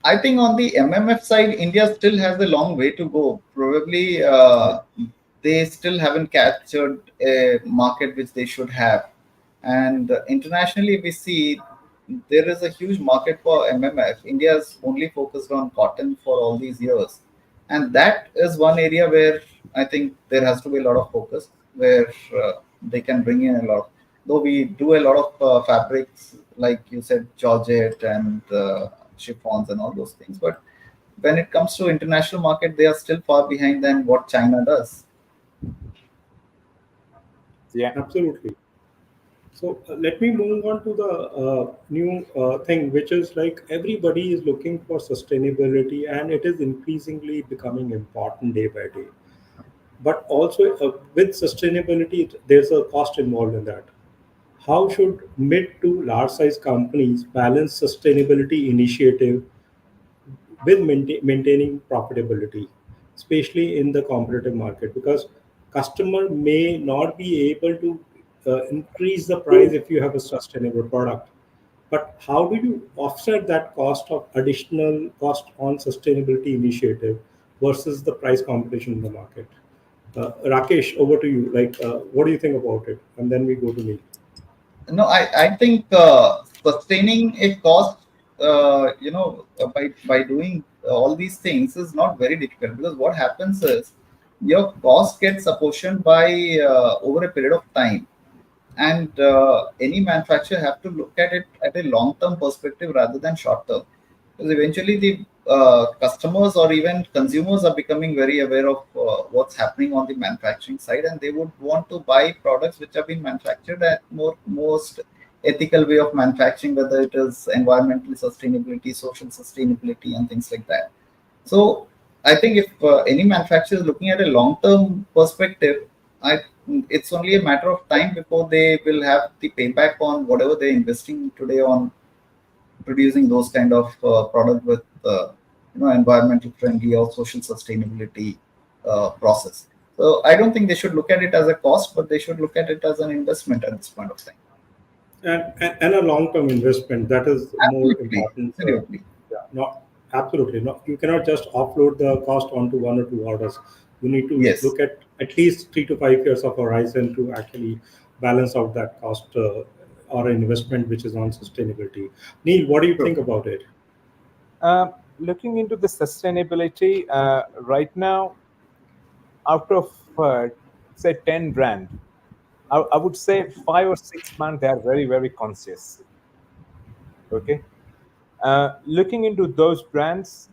Speaker 3: I think on the MMF side, India still has a long way to go. Probably they still haven't captured a market which they should have. And internationally, we see there is a huge market for MMF. India is only focused on cotton for all these years. And that is one area where I think there has to be a lot of focus, where they can bring in a lot. Though we do a lot of fabrics, like you said, Georgette and chiffons and all those things. But when it comes to international market, they are still far behind than what China does.
Speaker 2: yeah,
Speaker 1: Absolutely. So let me move on to the new thing, which is like everybody is looking for sustainability, and it is increasingly becoming important day by day. But also with sustainability, there's a cost involved in that. How should mid to large size companies balance sustainability initiative with maintaining profitability, especially in the competitive market? Because customer may not be able to increase the price if you have a sustainable product, but how do you offset that cost of additional cost on sustainability initiative versus the price competition in the market? Rakesh, over to you. Like, what do you think about it? And then we go to me.
Speaker 3: No, I think sustaining a cost, by doing all these things is not very difficult, because what happens is your cost gets apportioned by over a period of time. And any manufacturer have to look at it at a long term perspective rather than short term, because eventually the customers or even consumers are becoming very aware of what's happening on the manufacturing side, and they would want to buy products which have been manufactured at most ethical way of manufacturing, whether it is environmental sustainability, social sustainability, and things like that. So I think if any manufacturer is looking at a long-term perspective, I it's only a matter of time before they will have the payback on whatever they're investing today on producing those kind of product with environmental friendly or social sustainability process. So I don't think they should look at it as a cost, but they should look at it as an investment at this point of time.
Speaker 1: And a long-term investment, that is more
Speaker 3: Absolutely,
Speaker 1: important.
Speaker 3: absolutely.
Speaker 1: Yeah, not absolutely. No, you cannot just offload the cost onto one or two orders. You need to
Speaker 3: Yes.
Speaker 1: look at least 3 to 5 years of horizon to actually balance out that cost or investment which is on sustainability. Neil, what do you
Speaker 3: True.
Speaker 1: think about it?
Speaker 2: Looking into the sustainability right now, out of say 10 brand, I would say 5 or 6 brand they are very very conscious. Okay, looking into those brands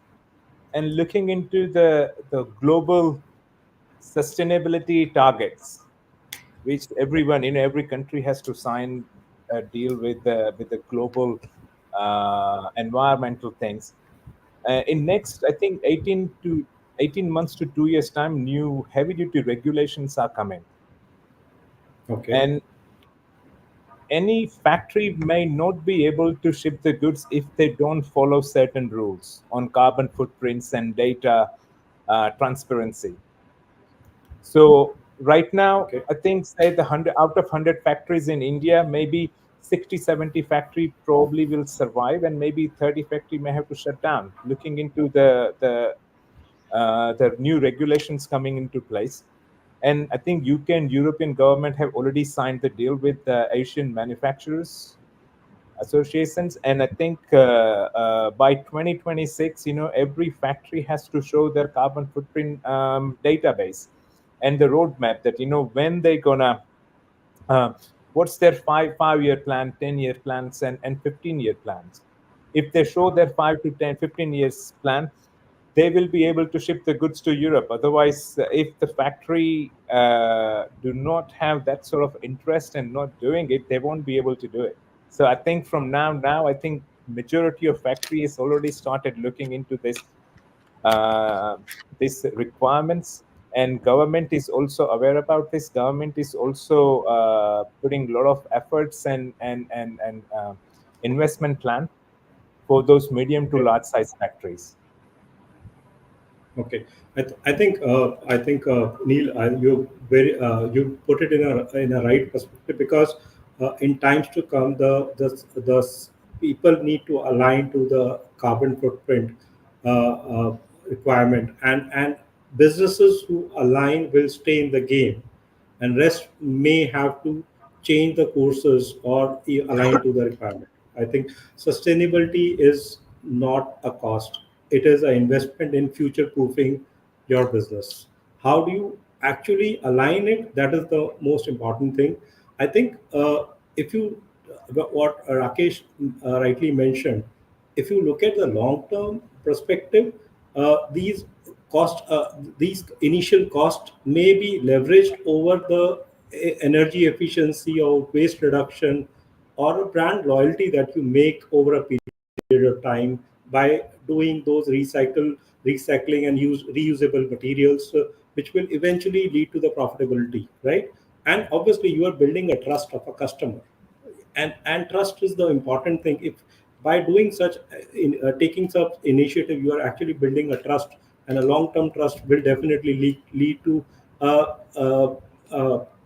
Speaker 2: and looking into the global sustainability targets, which everyone in every country has to sign a deal with the global environmental things. In next, I think 18 months to 2 years time, new heavy duty regulations are coming,
Speaker 1: Okay.
Speaker 2: and any factory may not be able to ship the goods if they don't follow certain rules on carbon footprints and data transparency. So right now,
Speaker 1: Okay.
Speaker 2: I think say the 100 out of 100 factories in India, maybe 60, 70 factory probably will survive, and maybe 30 factory may have to shut down. Looking into the new regulations coming into place, and I think UK and European government have already signed the deal with the Asian manufacturers associations, and I think by 2026, every factory has to show their carbon footprint database and the roadmap that when they're gonna uh, what's their five-year plan, 10-year plans, and 15-year plans. If they show their 5 to 10, 15 years plan, they will be able to ship the goods to Europe. Otherwise, if the factory do not have that sort of interest and not doing it, they won't be able to do it. So I think from now, I think majority of factories already started looking into uh, these requirements, and government is also aware about this. Government is also putting a lot of efforts and investment plan for those medium to
Speaker 1: Okay.
Speaker 2: large size factories.
Speaker 1: Okay, I think Neil, you put it in a right perspective, because in times to come, the people need to align to the carbon footprint requirement, and businesses who align will stay in the game, and rest may have to change the courses or align to the requirement. I think sustainability is not a cost; it is an investment in future proofing your business. How do you actually align it? That is the most important thing. I think if you what Rakesh rightly mentioned, if you look at the long term perspective, these initial costs may be leveraged over the energy efficiency or waste reduction or a brand loyalty that you make over a period of time by doing those recycling and use reusable materials, which will eventually lead to the profitability, right? And obviously you are building a trust of a customer, and trust is the important thing. If by doing such taking such initiative, you are actually building a trust, and a long term trust will definitely lead to a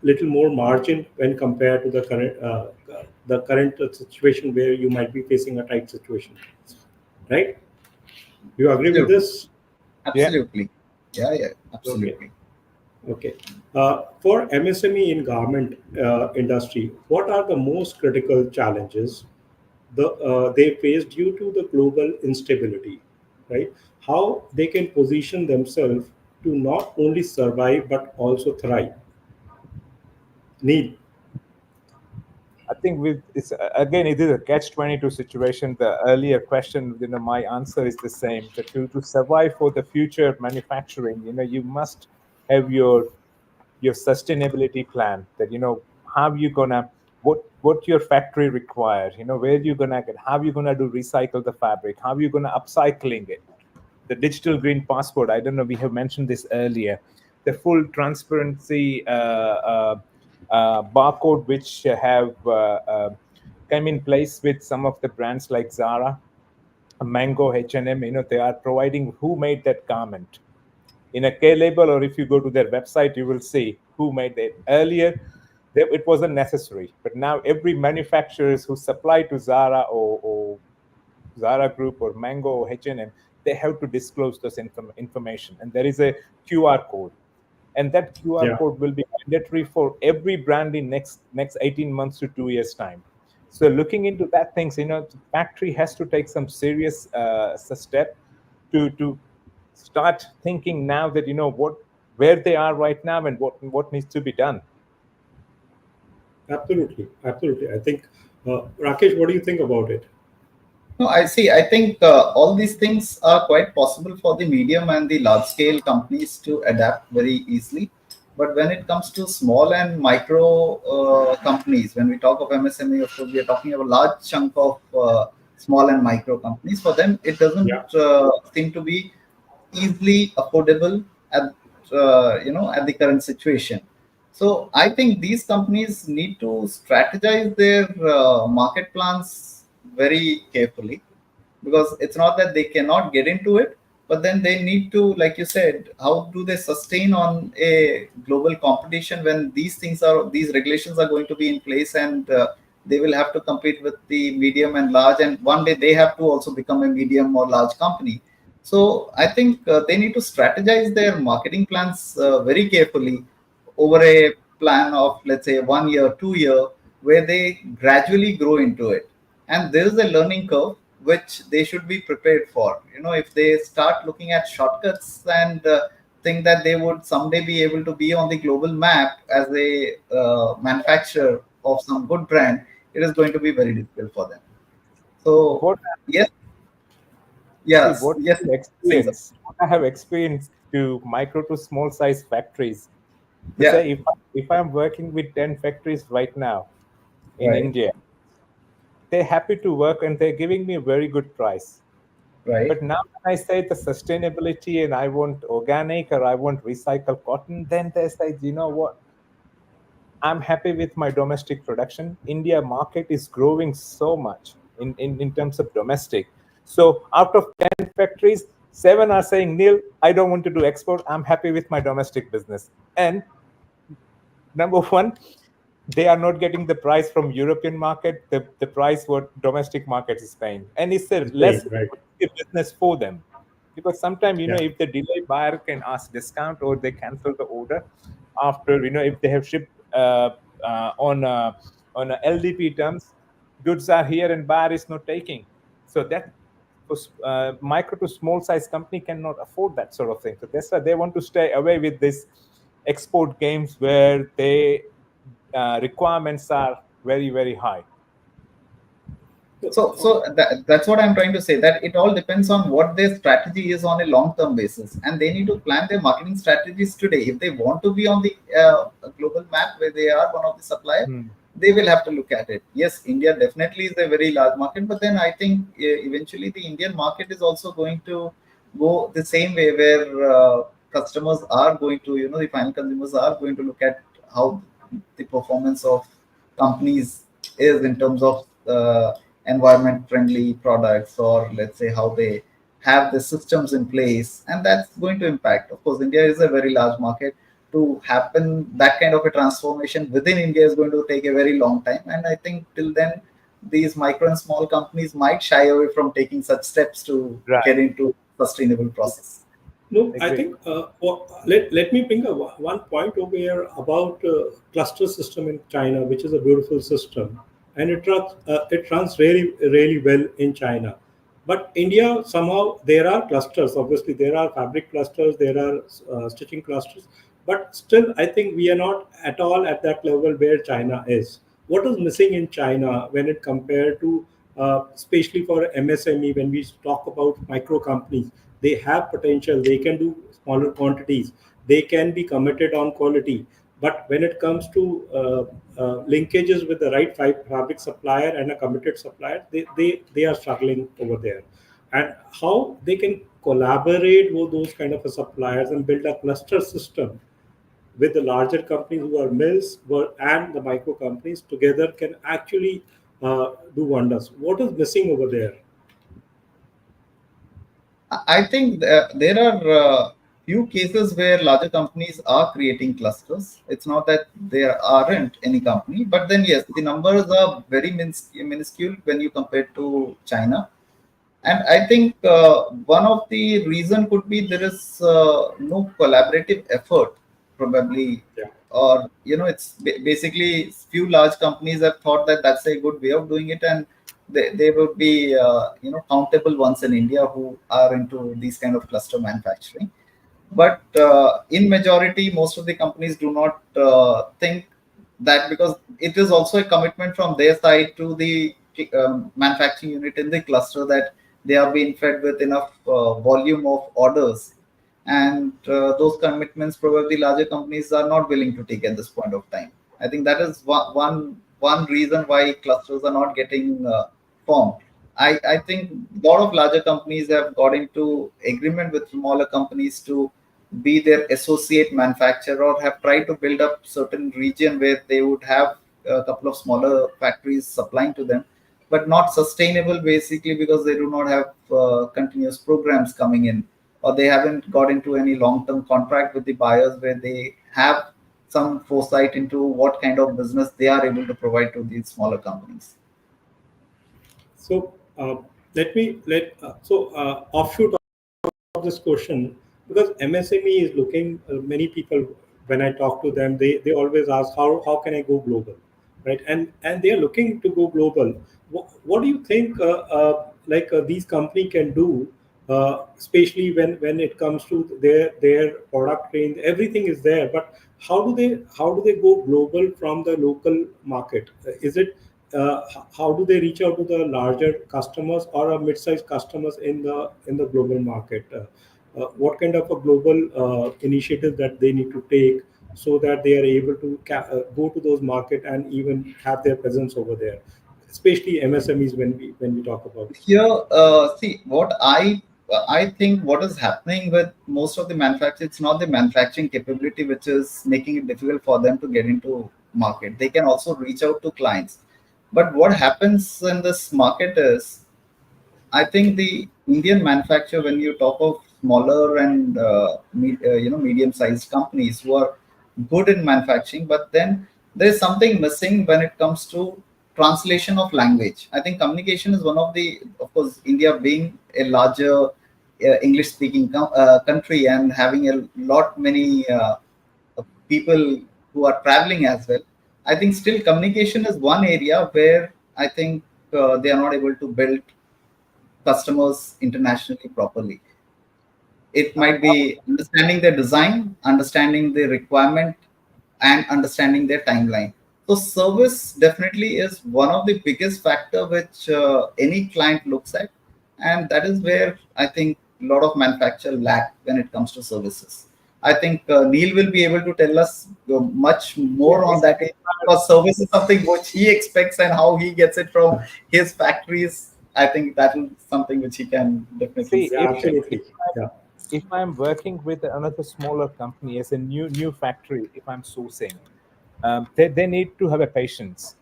Speaker 1: little more margin when compared to the current situation where you might be facing a tight situation, right? Do you agree with
Speaker 3: Absolutely.
Speaker 1: this?
Speaker 2: Yeah,
Speaker 3: Absolutely. Yeah, yeah,
Speaker 1: Okay.
Speaker 3: absolutely.
Speaker 1: Okay. For MSME in garment industry, what are the most critical challenges they face due to the global instability, right? How they can position themselves to not only survive but also thrive. Need.
Speaker 2: I think with it's again it is a catch-22 situation. The earlier question, my answer is the same. That to survive for the future manufacturing, you must have your sustainability plan. That how you gonna what your factory requires. Where you gonna get, how you gonna do recycle the fabric, how you gonna upcycling it. The digital green passport, I don't know, we have mentioned this earlier. The full transparency barcode which have come in place with some of the brands like Zara, Mango, H&M. They are providing who made that garment. in a K label, or if you go to their website, you will see who made it. Earlier, it wasn't necessary, but now every manufacturers who supply to Zara or Zara Group or Mango or H&M, they have to disclose this information, and there is a QR code, and that QR
Speaker 1: Yeah,
Speaker 2: code will be mandatory for every brand in next 18 months to 2 years time. So looking into that things, the factory has to take some serious step to start thinking now that where they are right now and what needs to be done.
Speaker 1: absolutely, absolutely. I think, Rakesh, what do you think about it?
Speaker 3: No, I see. I think all these things are quite possible for the medium and the large scale companies to adapt very easily. But when it comes to small and micro companies, when we talk of MSME, of course, we are talking about a large chunk of small and micro companies. For them, it doesn't
Speaker 1: Yeah,
Speaker 3: seem to be easily affordable at at the current situation. So I think these companies need to strategize their market plans very carefully, because it's not that they cannot get into it, but then they need to, like you said, how do they sustain on a global competition when these regulations are going to be in place, and they will have to compete with the medium and large, and one day they have to also become a medium or large company. So I think they need to strategize their marketing plans very carefully over a plan of, let's say, 1 year, 2 year, where they gradually grow into it. And there is a learning curve which they should be prepared for. If they start looking at shortcuts and think that they would someday be able to be on the global map as a manufacturer of some good brand, it is going to be very difficult for them. So
Speaker 2: What
Speaker 3: yes,
Speaker 2: See,
Speaker 3: yes,
Speaker 2: what
Speaker 3: yes,
Speaker 2: I
Speaker 3: saying so.
Speaker 2: experience, what I have experienced to micro to small size factories. To
Speaker 3: Yeah,
Speaker 2: say, if I'm working with 10 factories right now in
Speaker 3: right,
Speaker 2: India, they're happy to work and they're giving me a very good price.
Speaker 3: right.
Speaker 2: But now when I say the sustainability and I want organic or I want recycled cotton, then they say, you know what? I'm happy with my domestic production. India market is growing so much in terms of domestic. So out of 10 factories, 7 are saying, Neil, I don't want to do export. I'm happy with my domestic business. And number one, they are not getting the price from European market, the price what domestic market is paying. And it's a
Speaker 1: it's
Speaker 2: less
Speaker 1: paying, right?
Speaker 2: business for them. Because sometimes,
Speaker 1: Yeah,
Speaker 2: if the delay, buyer can ask discount or they cancel the order after, if they have shipped on a LDP terms, goods are here and buyer is not taking. So that for micro to small size company cannot afford that sort of thing. So that's why they want to stay away with this export games where they requirements are very very high.
Speaker 3: So that's what I'm trying to say, that it all depends on what their strategy is on a long term basis, and they need to plan their marketing strategies today. If they want to be on the global map where they are one of the suppliers,
Speaker 2: Hmm.
Speaker 3: they will have to look at it. Yes, India definitely is a very large market, but then I think eventually the Indian market is also going to go the same way, where customers are going to, the final consumers are going to look at how the performance of companies is in terms of environment friendly products, or let's say how they have the systems in place, and that's going to impact. Of course, India is a very large market. To happen that kind of a transformation within India is going to take a very long time, and I think till then these micro and small companies might shy away from taking such steps to
Speaker 2: Right.
Speaker 3: get into sustainable process.
Speaker 1: no, I
Speaker 2: Agree.
Speaker 1: think, let me bring one point over here about cluster system in China, which is a beautiful system, and it runs really really well in China. But India, somehow there are clusters. Obviously, there are fabric clusters, there are stitching clusters, but still, I think we are not at all at that level where China is. What is missing in China when it compared to, especially for MSME, when we talk about micro companies, they have potential, they can do smaller quantities, they can be committed on quality. But when it comes to linkages with the right fabric supplier and a committed supplier, they are struggling over there. And how they can collaborate with those kind of a suppliers and build a cluster system with the larger companies who are mills and the micro companies together can actually do wonders. What is missing over there?
Speaker 3: I think there are few cases where larger companies are creating clusters. It's not that there aren't any company, but then yes, the numbers are very minuscule when you compare to China. And I think one of the reason could be there is no collaborative effort, probably,
Speaker 1: Yeah.
Speaker 3: or it's basically few large companies have thought that that's a good way of doing it, and they would be countable ones in India who are into these kind of cluster manufacturing. But in majority, most of the companies do not think that, because it is also a commitment from their side to the manufacturing unit in the cluster that they are being fed with enough volume of orders, and those commitments probably larger companies are not willing to take at this point of time. I think that is one reason why clusters are not getting formed. I think a lot of larger companies have got into agreement with smaller companies to be their associate manufacturer, or have tried to build up certain region where they would have a couple of smaller factories supplying to them, but not sustainable, basically because they do not have continuous programs coming in, or they haven't got into any long-term contract with the buyers where they have some foresight into what kind of business they are able to provide to these smaller companies.
Speaker 1: So let me let offshoot of this question, because MSME is looking, many people, when I talk to them, they always ask how can I go global, right? And they are looking to go global. What do you think these company can do, especially when it comes to their product range? Everything is there, but how do they go global from the local market? Is it how do they reach out to the larger customers or a mid-sized customers in the global market? What kind of a global initiative that they need to take so that they are able to go to those market and even have their presence over there, especially MSMEs when we talk about.
Speaker 3: Here, see what I think what is happening with most of the manufacturers, it's not the manufacturing capability which is making it difficult for them to get into market. They can also reach out to clients, but what happens in this market is, I think the Indian manufacturer, when you talk of smaller and medium-sized companies who are good in manufacturing, but then there's something missing when it comes to translation of language. I think communication is one of the, of course, India being a larger English-speaking country and having a lot many people who are traveling as well. I think still communication is one area where I think they are not able to build customers internationally properly. It
Speaker 2: I,
Speaker 3: might be understanding their design, understanding the requirement, and understanding their timeline. So service definitely is one of the biggest factor which any client looks at, and that is where I think a lot of manufacturer lack when it comes to services. I think Neil will be able to tell us much more on
Speaker 2: yes,
Speaker 3: that, because service is something which he expects and how he gets it from his factories. I think that is something which he can definitely
Speaker 2: see
Speaker 3: say.
Speaker 1: Yeah,
Speaker 2: if
Speaker 1: absolutely. Yeah.
Speaker 2: if I'm working with another smaller company as a new factory, if I'm sourcing, they need to have a patience,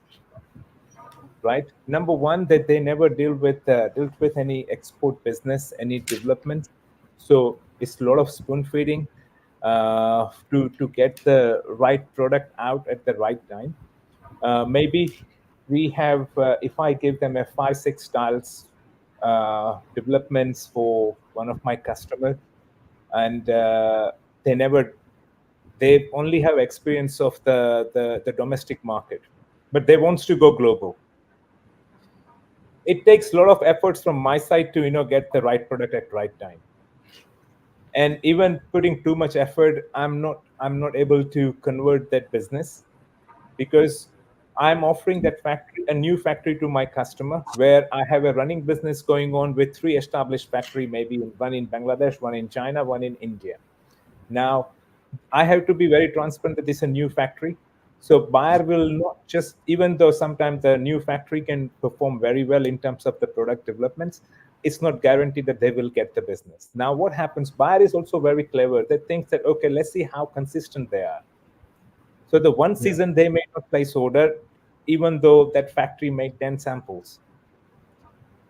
Speaker 2: right? Number one, that they never dealt with any export business, any development. So it's a lot of spoon feeding to get the right product out at the right time. Maybe we have, if I give them a 5 6 styles developments for one of my customers, and they only have experience of the domestic market, but they wants to go global. It takes a lot of efforts from my side to get the right product at right time. And even putting too much effort, I'm not able to convert that business, because I'm offering that factory, a new factory, to my customer, where I have a running business going on with three established factory, maybe one in Bangladesh, one in China, one in India. Now, I have to be very transparent that this is a new factory. So buyer will not just, even though sometimes the new factory can perform very well in terms of the product developments, it's not guaranteed that they will get the business. Now, what happens? Buyer is also very clever. They think that, okay, let's see how consistent they are. So the one
Speaker 1: Yeah.
Speaker 2: season they may not place order, even though that factory make 10 samples.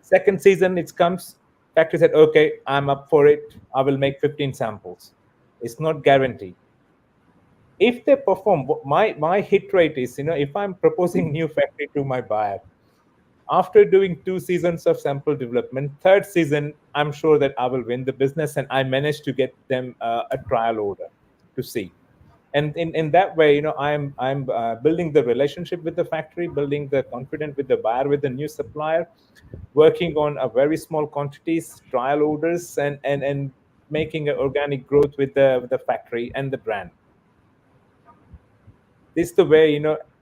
Speaker 2: Second season it comes, factory said, okay, I'm up for it. I will make 15 samples. It's not guaranteed. If they perform, my hit rate is, if I'm proposing new factory to my buyer, after doing 2 seasons of sample development, third season, I'm sure that I will win the business, and I managed to get them a trial order to see. And in that way, I'm building the relationship with the factory, building the confidence with the buyer, with the new supplier, working on a very small quantities, trial orders, and making an organic growth with the factory and the brand. This is the way,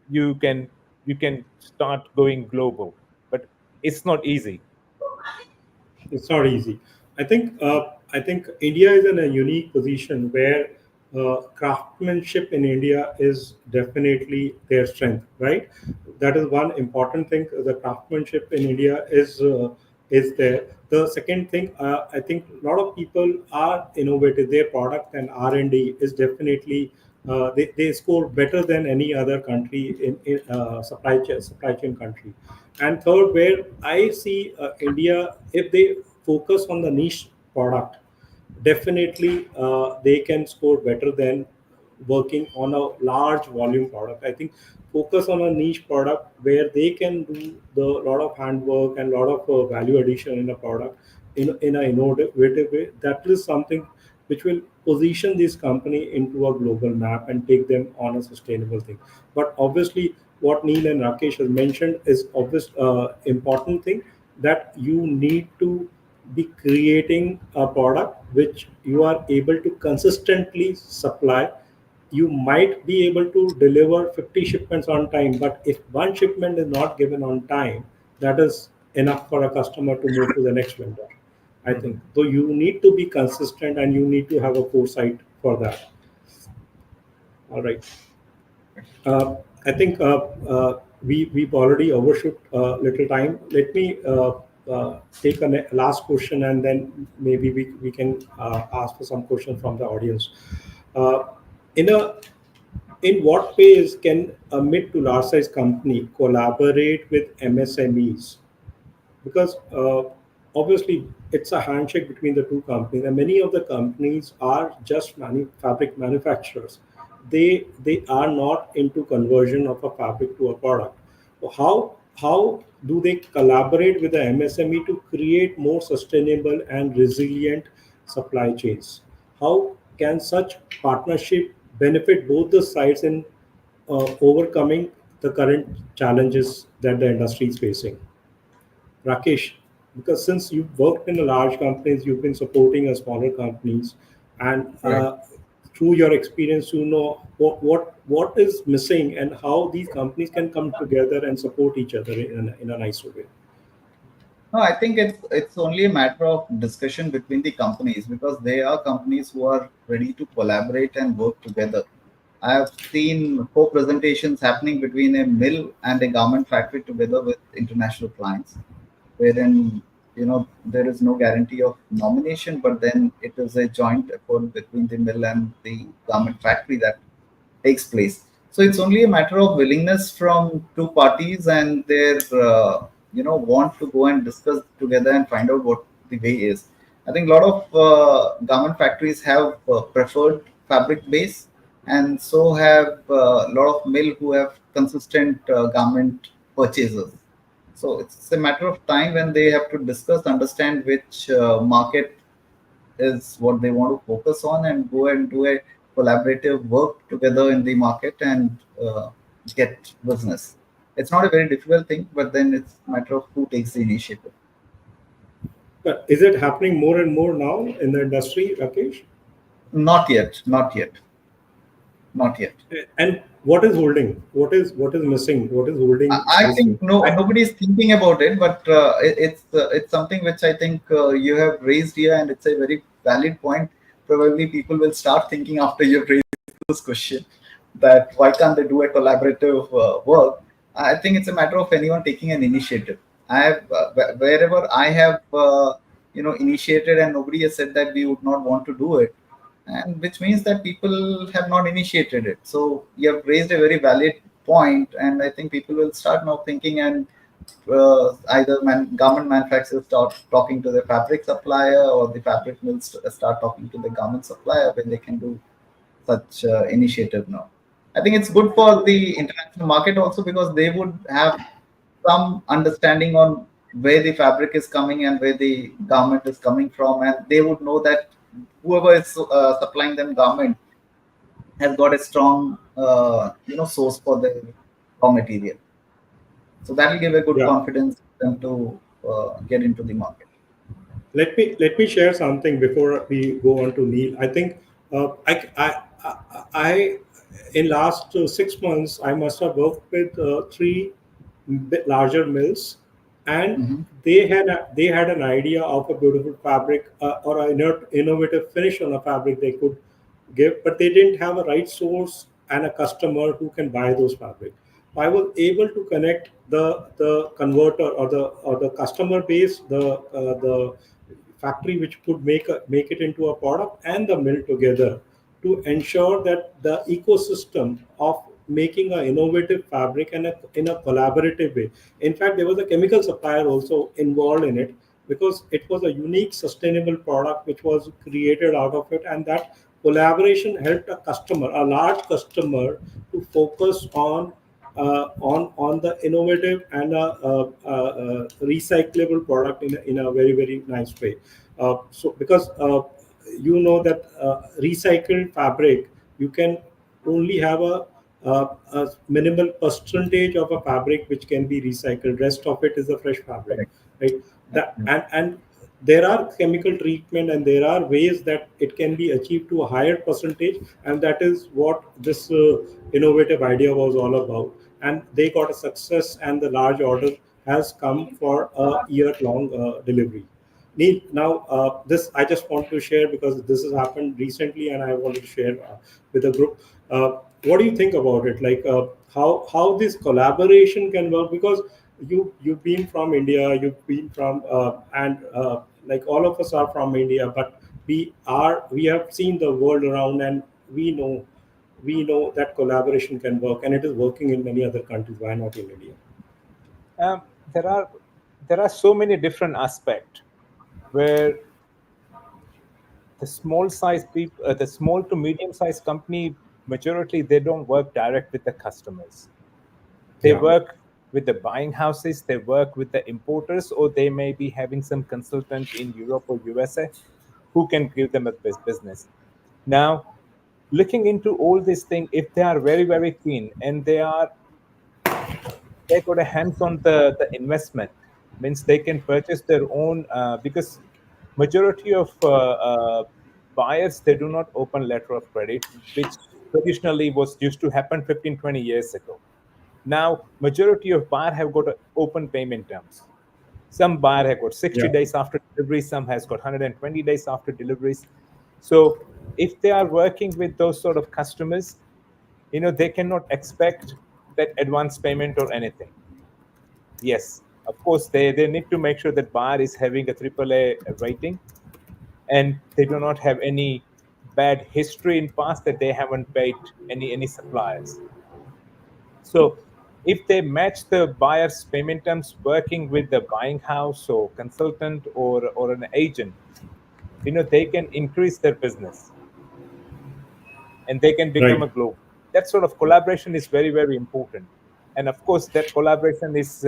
Speaker 2: you can start going global, but it's not easy.
Speaker 1: It's not easy. I think India is in a unique position where craftsmanship in India is definitely their strength, right? That is one important thing. The craftsmanship in India is there. The second thing, I think a lot of people are innovative. Their product and R&D is definitely they score better than any other country in supply chain country. And third, where I see India, if they focus on the niche product, definitely they can score better than working on a large volume product. I think focus on a niche product where they can do the lot of handwork and lot of value addition in a product in a innovative way. That is something which will position this company into a global map and take them on a sustainable thing. But obviously, what Neil and Rakesh has mentioned is obvious important thing, that you need to be creating a product which you are able to consistently supply. You might be able to deliver 50 shipments on time, but if one shipment is not given on time, that is enough for a customer to move to the next vendor. I think
Speaker 2: Mhm.
Speaker 1: so. You need to be consistent and you need to have a foresight for that. All right. I think we've already overshoot little time. Let me take a last question, and then maybe we can ask for some questions from the audience. Uh, in a in what ways can a mid to large size company collaborate with MSMEs? Because obviously it's a handshake between the two companies, and many of the companies are just fabric manufacturers. They are not into conversion of a fabric to a product. So how do they collaborate with the MSME to create more sustainable and resilient supply chains? How can such partnership benefit both the sides in overcoming the current challenges that the industry is facing? Rakesh, because since you've worked in a large companies, you've been supporting a smaller companies, and
Speaker 3: Right.
Speaker 1: through your experience, you know what is missing and how these companies can come together and support each other in a nicer way.
Speaker 3: No, I think it's only a matter of discussion between the companies, because they are companies who are ready to collaborate and work together. I have seen co-presentations happening between a mill and a garment factory together with international clients, wherein there is no guarantee of nomination, but then it is a joint effort between the mill and the garment factory that takes place. So it's only a matter of willingness from two parties and their want to go and discuss together and find out what the way is. I think a lot of garment factories have preferred fabric base, and so have a lot of mill who have consistent garment purchasers. So it's a matter of time when they have to discuss, understand which market is what they want to focus on, and go and do a collaborative work together in the market and get business. It's not a very difficult thing, but then it's a matter of who takes the initiative.
Speaker 1: But is it happening more and more now in the industry, Rakesh?
Speaker 3: Not yet, not yet, not yet.
Speaker 1: And what is holding? What is missing? What is holding
Speaker 3: I
Speaker 1: this
Speaker 3: think
Speaker 1: way? I,
Speaker 3: nobody is thinking about it, but it's something which I think you have raised here, and it's a very valid point. Probably people will start thinking after you've raised this question, that why can't they do a collaborative work? I think it's a matter of anyone taking an initiative. I have wherever I have initiated, and nobody has said that we would not want to do it, and which means that people have not initiated it. So you have raised a very valid point, and I think people will start now thinking and either garment manufacturers start talking to the fabric supplier, or the fabric mills start talking to the garment supplier when they can do such initiative now. I think it's good for the international market also, because they would have some understanding on where the fabric is coming and where the garment is coming from, and they would know that whoever is supplying them garment has got a strong source for the raw material. So that will give a good
Speaker 1: Yeah.
Speaker 3: confidence for them to get into the market.
Speaker 1: Let me share something before we go on to Neil. I think I in last 6 months I must have worked with three bit larger mills, and
Speaker 3: Hmm.
Speaker 1: they had an idea of a beautiful fabric, or an innovative finish on a fabric they could give, but they didn't have a right source and a customer who can buy those fabric. I was able to connect the converter, or the customer base, the factory which could make it into a product, and the mill together, to ensure that the ecosystem of making an innovative fabric and in a collaborative way. In fact, there was a chemical supplier also involved in it, because it was a unique sustainable product which was created out of it, and that collaboration helped a large customer, to focus on the innovative and recyclable product in a very very nice way. So because you know that recycled fabric, you can only have a minimal percentage of a fabric which can be recycled. Rest of it is a fresh fabric,
Speaker 3: Correct.
Speaker 1: right? That
Speaker 3: Absolutely.
Speaker 1: and there are chemical treatment, and there are ways that it can be achieved to a higher percentage, and that is what this innovative idea was all about. And they got a success, and the large order has come for a year long delivery. Neil, now this I just want to share, because this has happened recently, and I wanted to share with the group. What do you think about it? Like how this collaboration can work? Because you've been from India, you've been from and like all of us are from India, but we have seen the world around, and we know that collaboration can work, and it is working in many other countries. Why not in India?
Speaker 2: Um, there are so many different aspects where the small to medium sized company, majority they don't work direct with the customers. They
Speaker 1: Yeah,
Speaker 2: work with the buying houses, they work with the importers, or they may be having some consultant in Europe or USA who can give them a business. Now, looking into all these things, if they are very very keen and they got a hands on the investment, means they can purchase their own, because majority of buyers, they do not open letter of credit, which traditionally was used to happen 15-20 years ago. Now majority of buyer have got open payment terms. Some buyer have got 60
Speaker 1: yeah,
Speaker 2: days after delivery, some has got 120 days after deliveries. So if they are working with those sort of customers, they cannot expect that advance payment or anything. Yes, of course, they need to make sure that buyer is having a AAA rating, and they do not have any bad history in past that they haven't paid any suppliers. So if they match the buyer's payment terms working with the buying house or consultant or an agent, they can increase their business and they can become a
Speaker 1: right.
Speaker 2: global. That sort of collaboration is very very important, and of course that collaboration is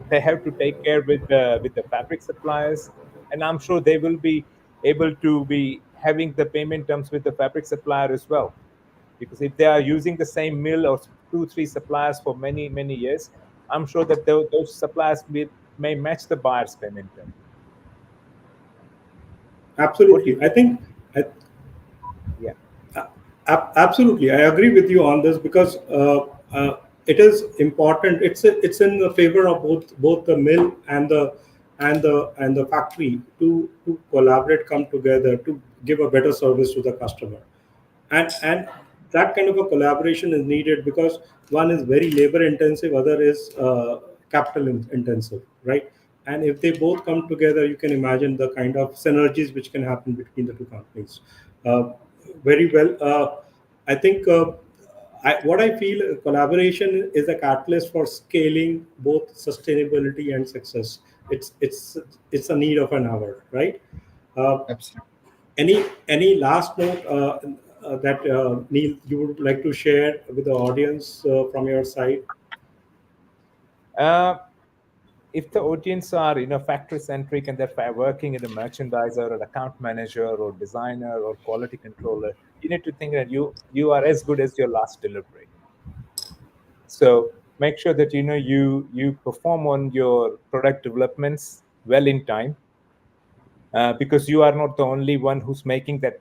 Speaker 2: they have to take care with the fabric suppliers, and I'm sure they will be able to be having the payment terms with the fabric supplier as well, because if they are using the same mill or two three suppliers for many many years, I'm sure that those suppliers may match the buyer's payment term. What do you
Speaker 1: Absolutely. I
Speaker 2: think?
Speaker 1: think
Speaker 2: Yeah.
Speaker 1: Absolutely, I agree with you on this, because it is important. It's in the favor of both the mill and the factory to collaborate, come together to give a better service to the customer. And that kind of a collaboration is needed, because one is very labor intensive, other is capital intensive, right? And if they both come together, you can imagine the kind of synergies which can happen between the two companies. uh, very well. I think what I feel, collaboration is a catalyst for scaling both sustainability and success. It's a need of an hour, right? Uh,
Speaker 3: Absolutely.
Speaker 1: any last note that Neil you would like to share with the audience from your side?
Speaker 2: Uh, if the audience are factory centric and they're working in a merchandiser or account manager or designer or quality controller, you need to think that you are as good as your last delivery. So make sure that you perform on your product developments well in time, because you are not the only one who's making that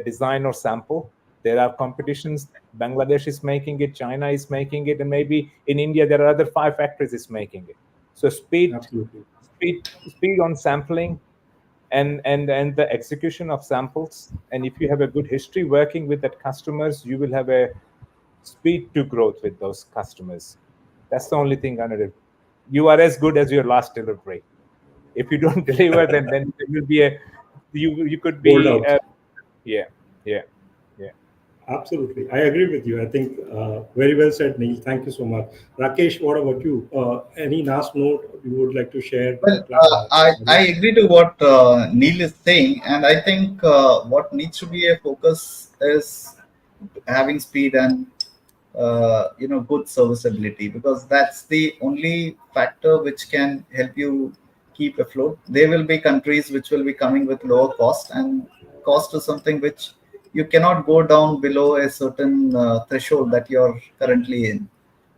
Speaker 2: design or sample. There are competitions. Bangladesh is making it, China is making it, and maybe in India there are other 5 factories is making it. So
Speaker 1: Absolutely.
Speaker 2: speed on sampling and the execution of samples. And if you have a good history working with that customers, you will have a speed to growth with those customers. That's the only thing I know. You are as good as your last delivery. If you don't deliver, then it will be a you could
Speaker 1: Hold
Speaker 2: be
Speaker 1: out.
Speaker 2: yeah, yeah, yeah.
Speaker 1: Absolutely, I agree with you. I think very well said, Neil. Thank you so much. Rakesh, what about you? Any last note you would like to share with the
Speaker 3: Well, I
Speaker 1: audience?
Speaker 3: agree to what Neil is saying, and I think what needs to be a focus is having speed and good serviceability, because that's the only factor which can help you keep afloat. There will be countries which will be coming with lower cost, and cost is something which you cannot go down below a certain threshold that you're currently in.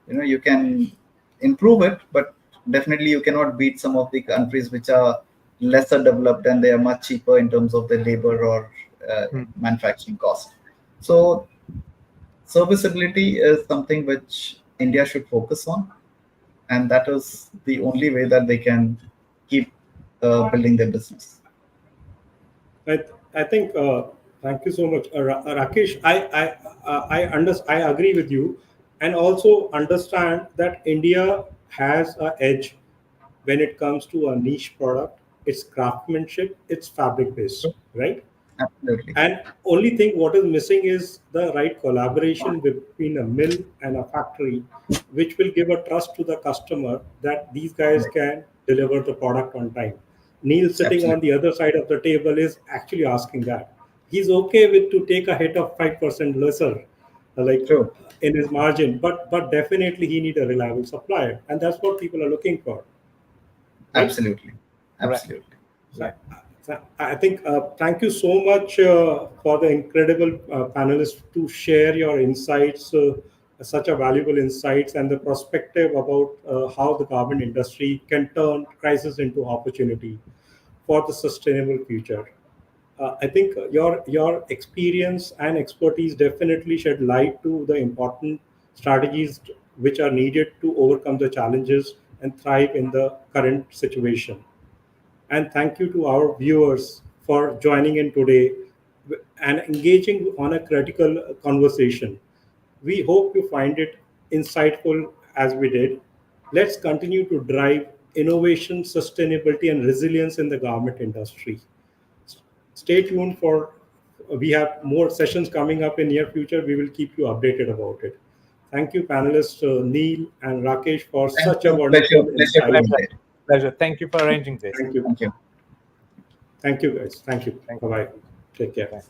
Speaker 3: You can improve it, but definitely you cannot beat some of the countries which are lesser developed, and they are much cheaper in terms of the labor or
Speaker 2: Hmm.
Speaker 3: manufacturing cost. So serviceability is something which India should focus on, and that is the only way that they can keep building their business.
Speaker 1: I think thank you so much, Rakesh. I agree with you, and also understand that India has a edge when it comes to a niche product. It's craftsmanship, it's fabric based, right?
Speaker 3: Absolutely.
Speaker 1: And only thing what is missing is the right collaboration between a mill and a factory, which will give a trust to the customer that these guys can deliver the product on time. Neil sitting on
Speaker 3: Absolutely.
Speaker 1: the other side of the table is actually asking that. He's okay with to take a hit of 5% lesser, like
Speaker 3: True.
Speaker 1: in his margin, but definitely he need a reliable supplier, and that's what people are looking for, right?
Speaker 3: Absolutely.
Speaker 2: Correct.
Speaker 3: Absolutely.
Speaker 1: So,
Speaker 2: Yeah.
Speaker 1: so I think thank you so much for the incredible panelists to share your insights, such a valuable insights and the perspective about how the garment industry can turn crisis into opportunity for the sustainable future. I think your experience and expertise definitely shed light to the important strategies which are needed to overcome the challenges and thrive in the current situation. And thank you to our viewers for joining in today and engaging on a critical conversation. We hope you find it insightful as we did. Let's continue to drive innovation, sustainability, and resilience in the garment industry. Stay tuned for we have more sessions coming up in near future. We will keep you updated about it. Thank you, panelists Neil and Rakesh, for
Speaker 3: Thank
Speaker 1: such a
Speaker 3: you. Pleasure.
Speaker 1: wonderful
Speaker 3: Pleasure
Speaker 1: insight.
Speaker 3: being
Speaker 2: Pleasure.
Speaker 3: there.
Speaker 2: Pleasure. Thank you for arranging this.
Speaker 1: Thank you.
Speaker 3: Thank you.
Speaker 1: Thank you, guys. Thank you.
Speaker 2: Thank
Speaker 1: Bye
Speaker 2: you.
Speaker 1: bye. Take care.
Speaker 2: Bye.